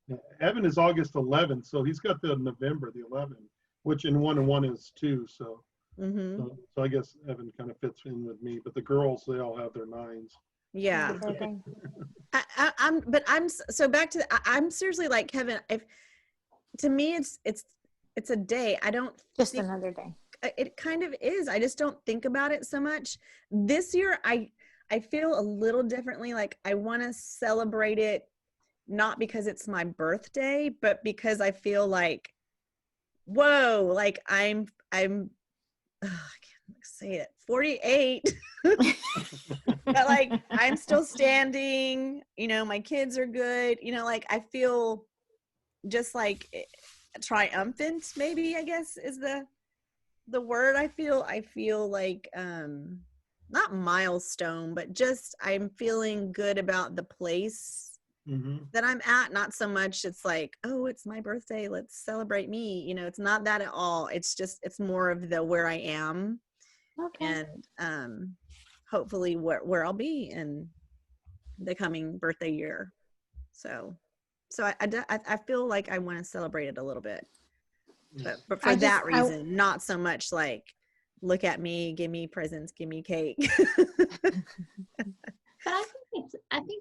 Yeah, Evan is August 11th, so he's got the November the 11th, which in 1 and 1 is 2. So I guess Evan kind of fits in with me, but the girls, they all have their 9s. Yeah. Happy birthday. So back to I'm seriously like Kevin. If to me it's a day. I don't Just think- another day. It kind of is. I just don't think about it so much. This year, I feel a little differently. Like I want to celebrate it, not because it's my birthday, but because I feel like whoa, like I can't say it, 48. But like I'm still standing, my kids are good, like I feel just like triumphant, maybe, I guess is the word. I feel like not milestone, but just I'm feeling good about the place that I'm at. Not so much it's like, oh, it's my birthday, let's celebrate me, it's not that at all. It's just, it's more of the where I am. Okay. And hopefully where I'll be in the coming birthday year. So I feel like I want to celebrate it a little bit, but for that reason, not so much like, look at me, give me presents, give me cake.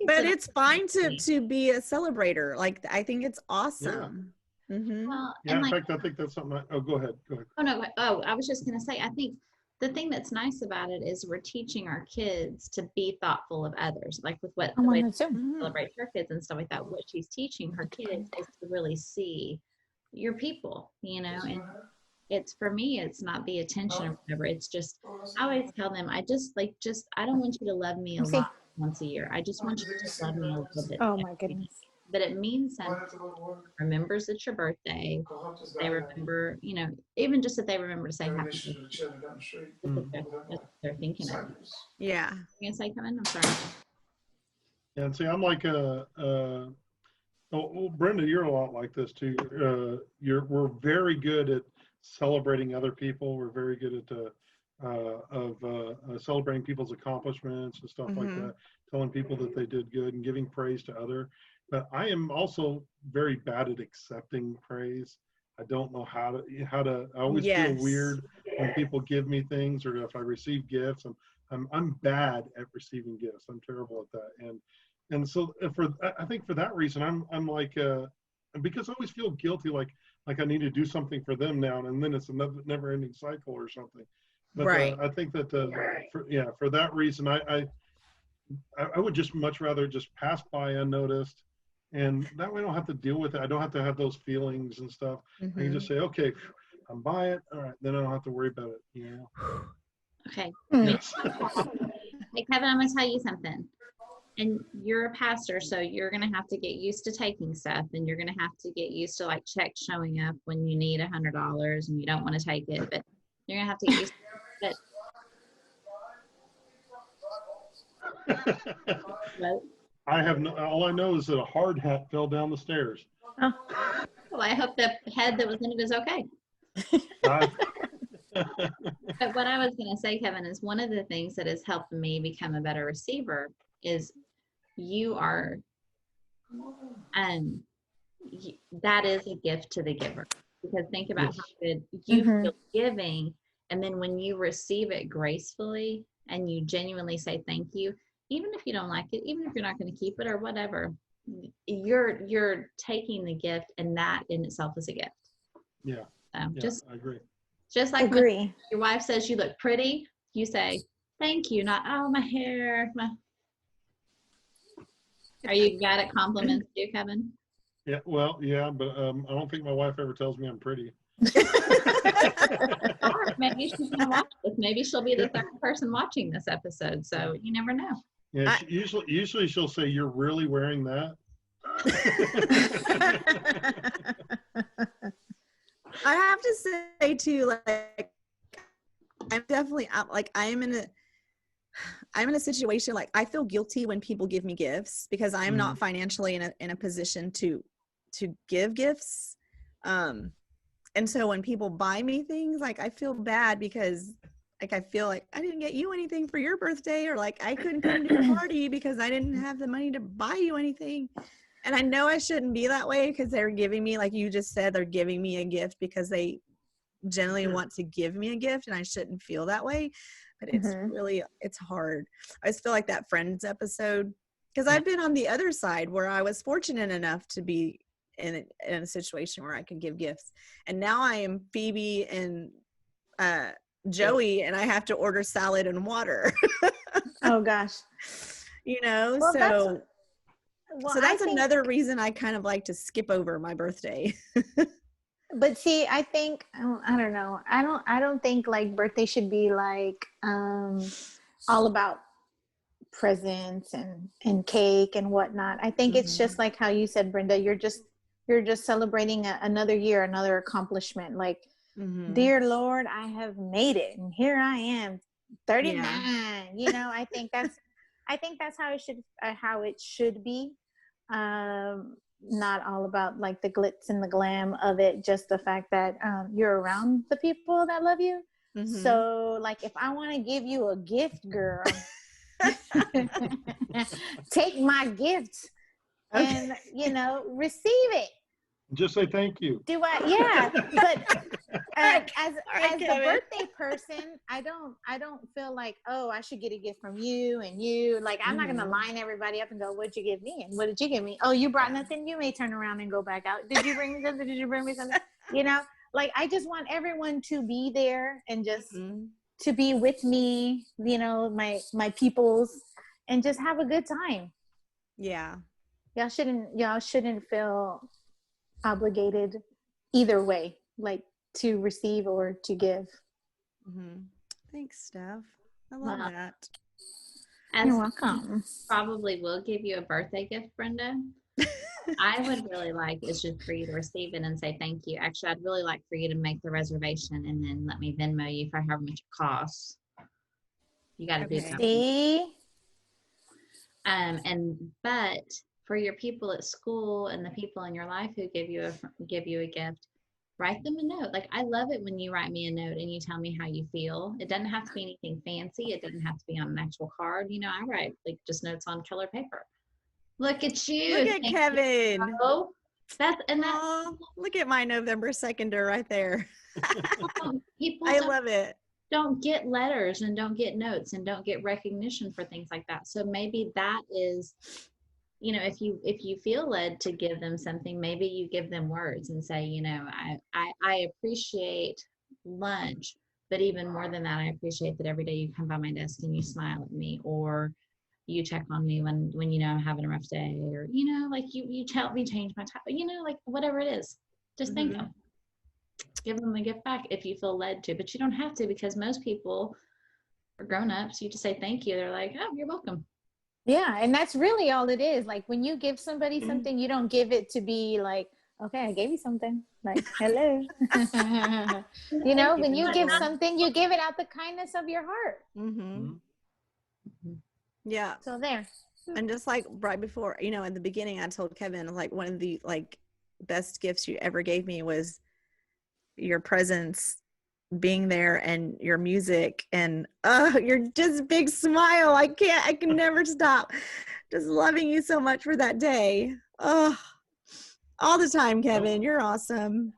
But it's fine to be a celebrator. Like, I think it's awesome. Yeah. Well, in fact, I think that's something. Go ahead. Oh no! I was just gonna say, I think the thing that's nice about it is we're teaching our kids to be thoughtful of others, like with what the way to celebrate her kids and stuff like that. What she's teaching her kids is to really see your people, and it's, for me, it's not the attention or whatever. It's just, I always tell them, I don't want you to love me a lot once a year. I just want you to love me a little bit. Oh my goodness. But it means something. Remembers it's your birthday. They remember, even just that they remember to say happy birthday. They're thinking of. Yeah. You gonna say, Kevin? I'm sorry. Yeah, and see, I'm like Brenda, you're a lot like this too. We're very good at celebrating other people. We're very good at celebrating people's accomplishments and stuff like that, telling people that they did good and giving praise to other. But I am also very bad at accepting praise. I don't know how to. I always feel weird when people give me things, or if I receive gifts. I'm bad at receiving gifts. I'm terrible at that. And so I think for that reason, I'm like, because I always feel guilty, like I need to do something for them now, and then it's a never-ending cycle or something. But I think that for that reason, I would just much rather just pass by unnoticed, and that way I don't have to deal with it. I don't have to have those feelings and stuff. I can just say, okay, I'm by it. All right, then I don't have to worry about it. Okay. Yes. Hey, Kevin, I'm gonna tell you something. And you're a pastor, so you're going to have to get used to taking stuff, and you're going to have to get used to like checks showing up when you need $100 and you don't want to take it, but you're going to have to get used to it. I have all I know is that a hard hat fell down the stairs. Oh. Well, I hope the head that was in it is okay. But what I was going to say, Kevin, is one of the things that has helped me become a better receiver is you are, that is a gift to the giver. Because think about how good you feel giving, and then when you receive it gracefully and you genuinely say thank you, even if you don't like it, even if you're not going to keep it or whatever, you're taking the gift, and that in itself is a gift. Yeah. I agree. Just like when your wife says you look pretty, you say thank you, not, oh, my hair. Are you bad at compliments too, Kevin? Yeah, well, yeah, but I don't think my wife ever tells me I'm pretty. Maybe she's gonna watch this. Maybe she'll be the third person watching this episode, so you never know. Yeah, usually she'll say, "You're really wearing that?" I have to say too, like, I'm definitely like I'm in a situation, like I feel guilty when people give me gifts because I'm not financially in a position to give gifts. And so when people buy me things, like I feel bad because like I feel like I didn't get you anything for your birthday, or like I couldn't come to your party because I didn't have the money to buy you anything. And I know I shouldn't be that way because they're giving me, like you just said, they're giving me a gift because they generally want to give me a gift, and I shouldn't feel that way. But it's really, it's hard. I just feel like that Friends episode, because I've been on the other side where I was fortunate enough to be in a situation where I could give gifts. And now I am Phoebe and Joey, and I have to order salad and water. Oh gosh. Well, so that's another reason I kind of like to skip over my birthday. But see, I think I don't know. I don't think like birthday should be like all about presents and cake and whatnot. I think it's just like how you said, Brenda. You're just celebrating another year, another accomplishment. Like, dear Lord, I have made it, and here I am, 39. Yeah. You know, I think that's how it should be. Not all about like the glitz and the glam of it, just the fact that you're around the people that love you. So like if I want to give you a gift, girl, take my gift and receive it. Just say thank you. Do I? Yeah, but as the Kevin. birthday person, I don't feel like, oh, I should get a gift from you and you. Like, I'm not gonna line everybody up and go, what'd you give me and what did you give me? Oh, you brought nothing. You may turn around and go back out. Did you bring me something? Did you bring me something? Like I just want everyone to be there and just to be with me. My peoples, and just have a good time. Yeah. Y'all shouldn't feel obligated either way, like to receive or to give. Thanks, Steph. I love that. You're welcome. Probably will give you a birthday gift, Brenda. I would really like is just for you to receive it and say thank you. Actually, I'd really like for you to make the reservation and then let me Venmo you for however much it costs. You got to do that. See? But for your people at school and the people in your life who give you a gift, write them a note. Like, I love it when you write me a note and you tell me how you feel. It doesn't have to be anything fancy. It doesn't have to be on an actual card. I write like just notes on colored paper. Look at you. Look at Kevin. Look at my November 2nder right there. I love it. Don't get letters and don't get notes and don't get recognition for things like that. So maybe that is, if you feel led to give them something, maybe you give them words and say, I appreciate lunch, but even more than that, I appreciate that every day you come by my desk and you smile at me, or you check on me when I'm having a rough day, or like you help me change my time, like whatever it is, just thank them. Give them a gift back if you feel led to, but you don't have to, because most people are grown-ups. You just say thank you. They're like, oh, you're welcome. Yeah, and that's really all it is. Like, when you give somebody something, you don't give it to be like, okay, I gave you something. Like, hello. When you give something, you give it out the kindness of your heart. Yeah. So there. And just like right before, in the beginning, I told Kevin, like, one of the best gifts you ever gave me was your presence, being there, and your music, and your just big smile. I can never stop just loving you so much for that day. All the time, Kevin. You're awesome.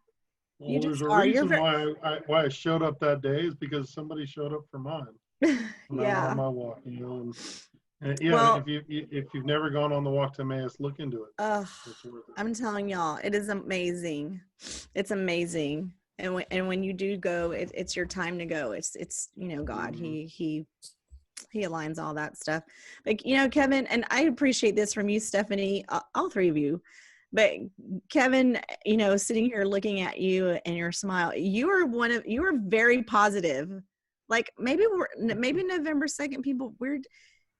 Well, there's a reason why I showed up that day is because somebody showed up for mine. When I went on my walk, well, if you've never gone on the walk to Emmaus, look into it. It's worth it. I'm telling y'all, it is amazing. It's amazing. And when you do go, it's your time to go. It's God. He aligns all that stuff. Like, Kevin, and I appreciate this from you, Stephanie, all three of you. But Kevin, sitting here looking at you and your smile, you are very positive. Like, maybe November 2nd, people,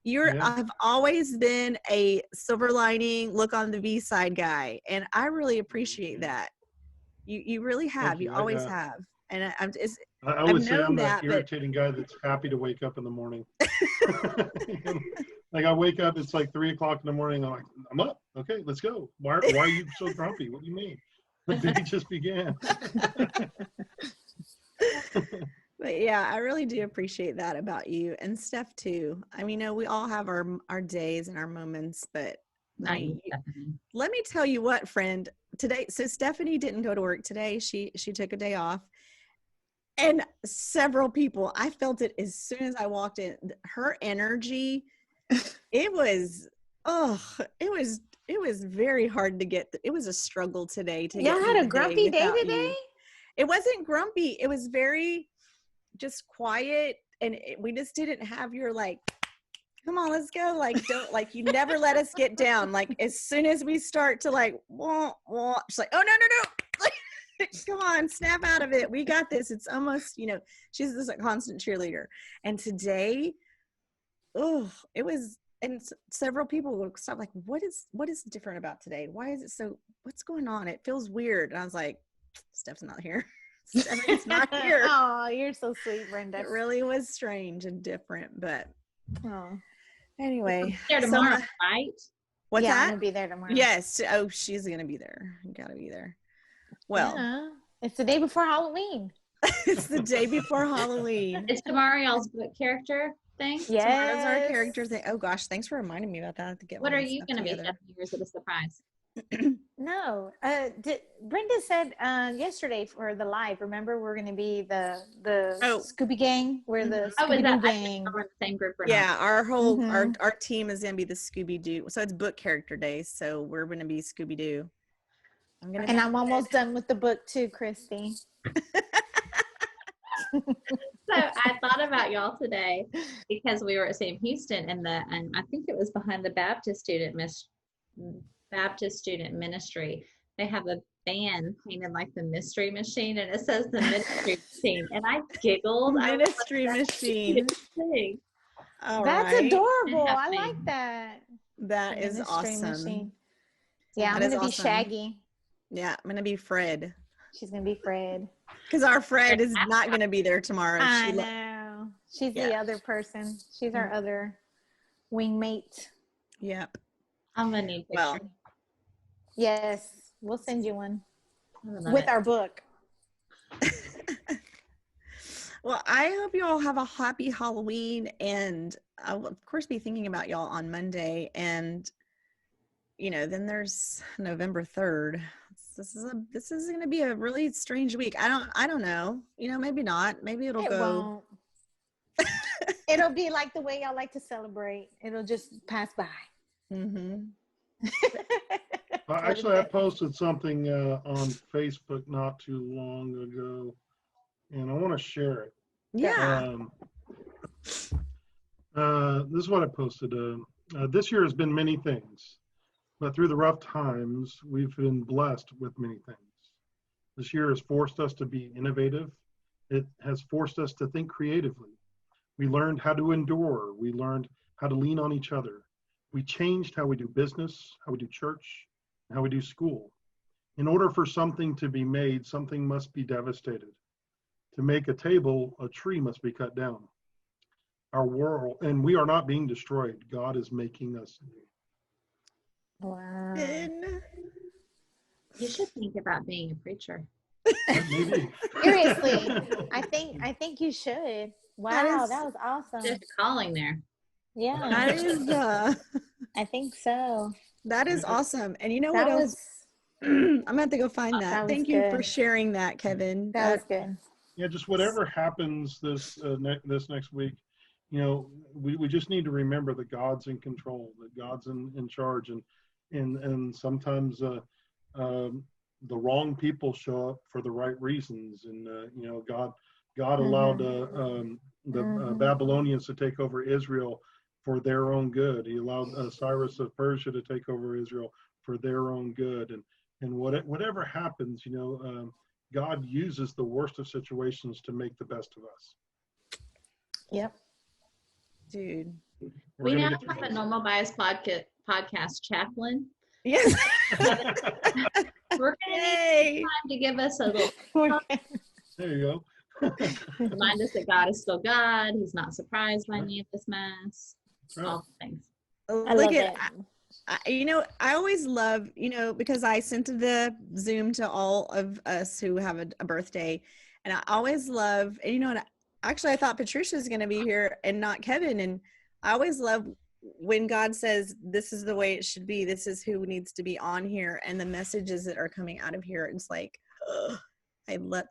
I've always been a silver lining, look on the V side guy. And I really appreciate that. You really have. You always have. And I would say I'm that irritating guy that's happy to wake up in the morning. Like, I wake up, it's like 3 o'clock in the morning. I'm like, I'm up. Okay, let's go. Why are you so grumpy? What do you mean? The day just began. But yeah, I really do appreciate that about you, and Steph too. I mean, we all have our days and our moments, but let me tell you what, friend, today, so Stephanie didn't go to work today. She took a day off, and several people, I felt it as soon as I walked in, her energy, it was very hard to get. It was a struggle today to get. Y'all had a grumpy day today? It wasn't grumpy. It was very just quiet, and we just didn't have your like, come on, let's go. Like, don't, like, you never let us get down. Like, as soon as we start to like, wah, wah, she's like, oh, no. Like, Come on, snap out of it. We got this. It's almost, she's this constant cheerleader. And today, it was, and several people would stop like, what is different about today? Why is it so, what's going on? It feels weird. And I was like, Steph's not here. Stephanie's not here. Oh, you're so sweet, Brenda. It really was strange and different, but Oh. anyway. There tomorrow, right? What's I'm that? gonna be there tomorrow. Yes. Oh, she's gonna be there. You gotta be there. Well, Yeah. It's the day before Halloween. it's the day before Halloween. Is tomorrow y'all's book character thing? Yes. Tomorrow's our character thing. Oh gosh, thanks for reminding me about that. I have to get What my are you stuff going to be, together. Stephanie, or is it a surprise? No. Brenda said yesterday for the live, remember we're gonna be the Scooby Gang. We're the Oh, is Scooby that Gang. we're in the same group or Yeah, our whole Mhm. our team is gonna be the Scooby Doo. So it's book character day. So we're gonna be Scooby Doo. And I'm almost done with the book too, Christy. So I thought about y'all today because we were at Sam Houston and I think it was behind the Baptist student ministry. They have a van painted like the Mystery Machine, and it says the Ministry Machine. And I giggled. Ministry Machine. Thing. All That's right. adorable. I Happening. like that. That The is Mystery awesome. Machine. Yeah, I'm That is gonna be awesome. Shaggy. Yeah, I'm gonna be Fred. She's gonna be Fred. Because our Fred is not gonna be there tomorrow. I She know. She's the Yeah. other person. She's our other wingmate. Yep. I'm gonna need Well, pictures. Yes, we'll send you one I love with it. our book. well, I hope you all have a happy Halloween, and I will of course be thinking about y'all on Monday, and then there's November 3rd. This is going to be a really strange week. I don't know. Maybe not. Maybe it'll It go. won't. It'll be like the way y'all like to celebrate. It'll just pass by. Mm-hmm. Actually, I posted something on Facebook not too long ago, and I want to share it. Yeah. This is what I posted. This year has been many things, but through the rough times, we've been blessed with many things. This year has forced us to be innovative. It has forced us to think creatively. We learned how to endure. We learned how to lean on each other. We changed how we do business, how we do church, and how we do school. In order for something to be made, something must be devastated. To make a table, a tree must be cut down. Our world, and we are not being destroyed. God is making us new. Wow. You should think about being a preacher. Maybe. Seriously, I think you should. Wow, that was awesome. There's a calling there. Yeah, That is I think so. that is awesome. And you know That what else? was I'm gonna have to go find that. That was Thank you for good. sharing that, Kevin. that was good. Yeah, just whatever happens this next week, we just need to remember that God's in control, that God's in charge, and sometimes the wrong people show up for the right reasons, and God allowed the Babylonians to take over Israel for their own good. He allowed Cyrus of Persia to take over Israel for their own good, and whatever happens, God uses the worst of situations to make the best of us. Yep. Dude. We gonna now get through have a this. Normal Bias podcast chaplain. Yes. We're going to need Yay. time to give us a little There you go. remind us that God is still God. He's not surprised by any of this mess. All the things. I Look love at it. I always love, because I sent the Zoom to all of us who have a birthday, and I always love, and and actually I thought Patricia is going to be here and not Kevin, and I always love when God says, this is the way it should be, this is who needs to be on here, and the messages that are coming out of here, it's like,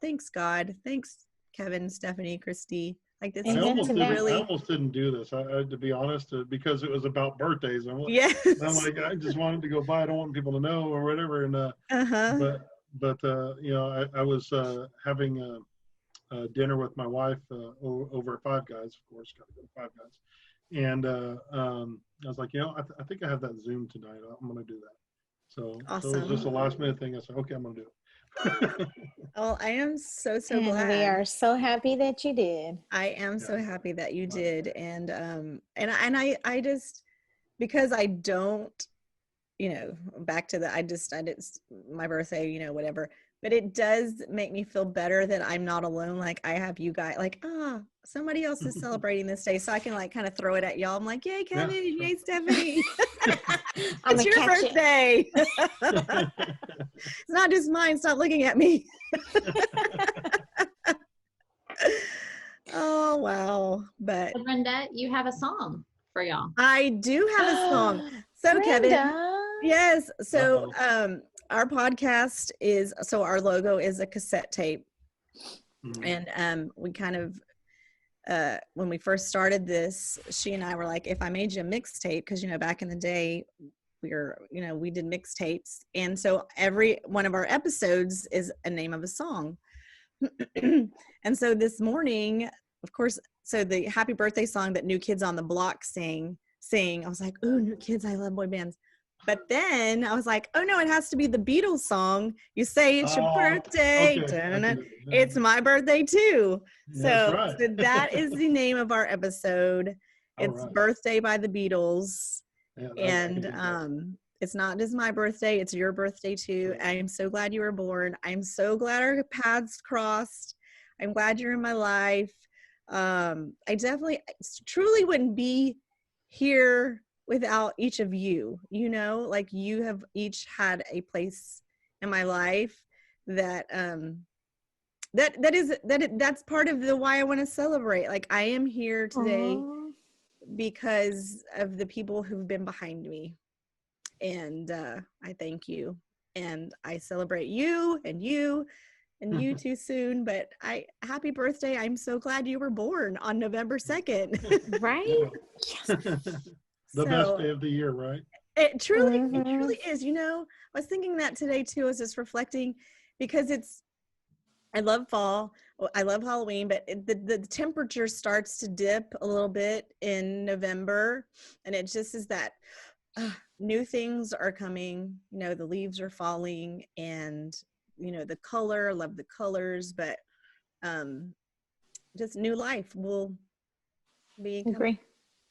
thanks God, thanks Kevin, Stephanie, Christy. Like this I Amen almost, to didn't, that. I almost didn't do this. To be honest, because it was about birthdays. I'm Yes. like, I just wanted to go by. I don't want people to know or whatever. And Uh-huh. but I was having a dinner with my wife over at Five Guys. Of course, got to go to Five Guys. And I was like, I think I have that Zoom tonight. I'm going to do that. So it Awesome. was just a last minute thing. I said, okay, I'm going to do it. Oh, I am so And glad. we are so happy that you did. I am so Yeah. happy that you did. And I just, because I don't, back to the, I did my birthday, whatever, but it does make me feel better that I'm not alone. Like I have you guys, like, somebody else is celebrating this day. So I can like kind of throw it at y'all. I'm like, yay, Kevin, Yeah, yay, Stephanie. I'm It's gonna your catch it. birthday. It's not just mine. Stop looking at me. Oh, wow. But So Brenda, you have a song for y'all. I do have a song. So Kevin, Brenda. yes. So Uh-oh. our podcast is, so our logo is a cassette tape. Mhm. And we kind of, when we first started this, she and I were like, if I made you a mixtape, because, back in the day, we did mixtapes. And so every one of our episodes is a name of a song. And so this morning, of course, so the happy birthday song that New Kids on the Block sing, I was like, ooh, New Kids, I love boy bands. But then I was like, oh no, it has to be the Beatles song. You say it's your birthday. Okay. I get it. It's my birthday too. That's So, right. so that is the name of our episode. All It's right. Birthday by the Beatles. Yeah, I can And dig that. it's not just my birthday, it's your birthday too. I'm so glad you were born. I'm so glad our paths crossed. I'm glad you're in my life. I definitely truly wouldn't be here without each of you. Like you have each had a place in my life that that's part of the why I want to celebrate. Like I am here today Aw. because of the people who've been behind me. And I thank you. And I celebrate you and you too soon. But happy birthday. I'm so glad you were born on November 2nd. Right? Yeah. The best So day of the year, right? it truly Mhm. is. I was thinking that today too. I was just reflecting because I love fall. I love Halloween, but the temperature starts to dip a little bit in November. And it just is that new things are coming, the leaves are falling and, the color, I love the colors, but just new life will be coming Agree.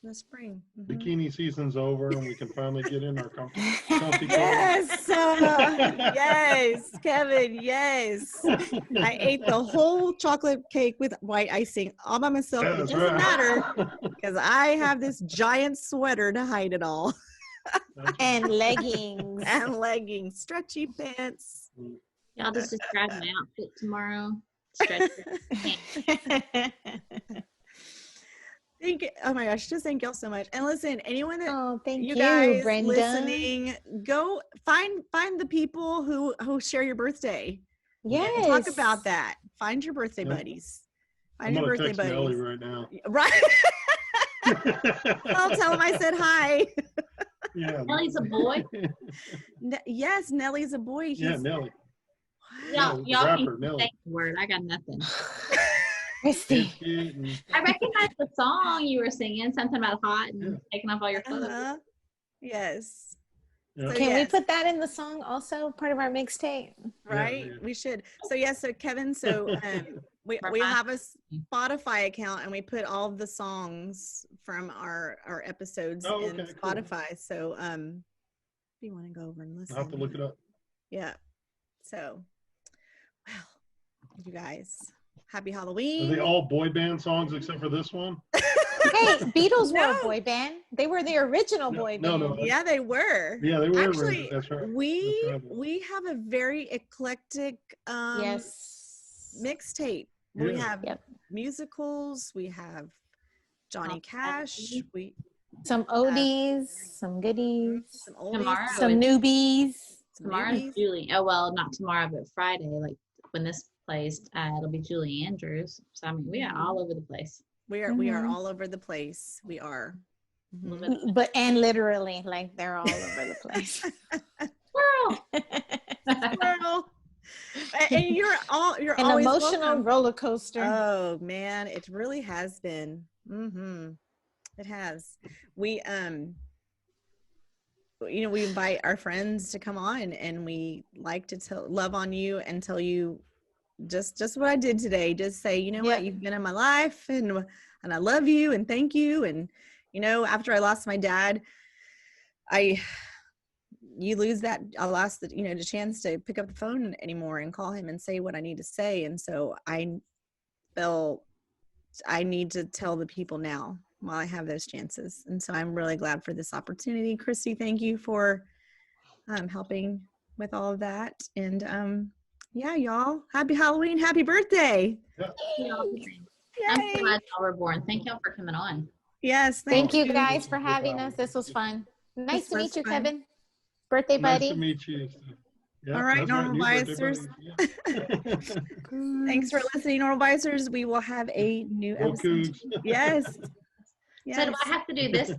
in the spring. Mhm. Bikini season's over and we can finally get in our comfy clothes. Yes, yes, Kevin, yes. I ate the whole chocolate cake with white icing all by myself, but it That's doesn't right. matter because I have this giant sweater to hide it all. And leggings. And leggings, stretchy pants. Y'all just describe my outfit tomorrow. Stretch it. Oh my gosh, just thank y'all so much. And listen, anyone that Oh, thank you you, guys Brenda. listening, go find the people who share your birthday. Yes. Talk about that. Find your birthday Yep. buddies. I'm Find your gonna birthday text Nelly buddies. right now. Right. I'll tell them I said hi. Yeah. Nellie's a boy. Yes, Nelly's a boy. Yeah, He's Nelly. Y'all, the y'all rapper, can Nelly. say the word. I got nothing. Christy. I recognize the song you were singing, something about hot and Yeah. taking off all your clothes. Uh-huh. Yes. Yeah. So Can we yes. put that in the song also? Part of our mixtape? Right, Yeah. we should. So yes, so Kevin, so we have a Spotify account and we put all of the songs from our episodes Oh, in okay, cool. Spotify. So if you want to go over and listen, I'll have to look it up. Yeah. So well, you guys, happy Are Halloween. they all boy band songs except for this one? Hey, Beatles were No. a boy band. They were the original No, boy no, band. no. Yeah, they were. Yeah, they were. Actually, That's right. we That's right. we have a very eclectic Yes. mixtape. We Yeah. have Yep. musicals, we have Johnny Cash, we Some oldies, some goodies, some oldies, Tomorrow some is- newbies. some Tomorrow's newbies. Julie. Oh well, not tomorrow, but Friday. Like when this plays, it'll be Julie Andrews. So I mean, we are all over the place. We are Mhm. all over the place. We are. A little Mhm. bit. But and literally, like they're all over the place. Squirrel. Well, and you're An always emotional welcome. roller coaster. Oh man, it really has been. It has. We we invite our friends to come on, and we like to love on you and tell you just what I did today. Just say, you know what, you've been in my life, and I love you, and thank you. And after I lost my dad, you lose that. I lost the chance to pick up the phone anymore and call him and say what I need to say. And so I felt I need to tell the people now while I have those chances. And so I'm really glad for this opportunity. Christy, thank you for helping with all of that. And yeah, y'all, happy Halloween, happy birthday. I'm so glad y'all were born. Thank y'all for coming on. Yes, Thank you guys for having us. This was fun. Nice to meet you, Kevin. Birthday buddy. Nice to meet you. Yeah, all right, that's normal new birthday biasers. buddy. Thanks for listening, normal biasers. We will have a new episode. Yes. So do I have to do this?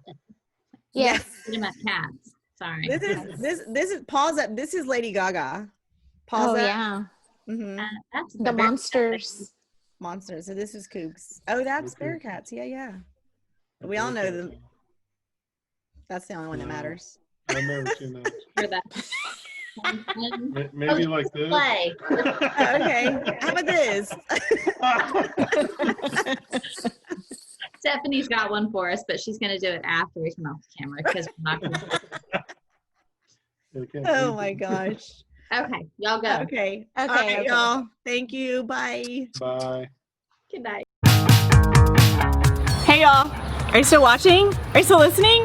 Yes. Put my cats. Sorry. This is pause up. This is Lady Gaga. Pause Oh up. yeah. Mm-hmm. That's The monsters. Monsters. So this is Cougs. Oh, that's Bearcats. Yeah. We all know them. That's the only one that matters. I've never seen that. For that. Maybe like this. Play. Okay. How about this? Stephanie's got one for us, but she's going to do it after we come off the camera because we're not going to. Oh my gosh. Okay, y'all go. Okay. All right, y'all. Thank you. Bye. Bye. Good night. Hey, y'all. Are you still watching? Are you still listening?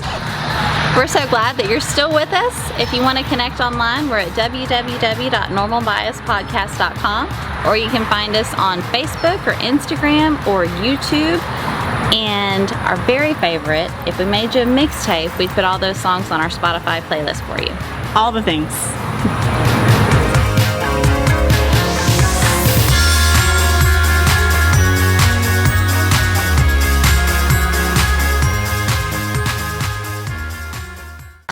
We're so glad that you're still with us. If you want to connect online, we're at www.normalbiaspodcast.com, or you can find us on Facebook or Instagram or YouTube. And our very favorite, if we made you a mixtape, we'd put all those songs on our Spotify playlist for you. All the things.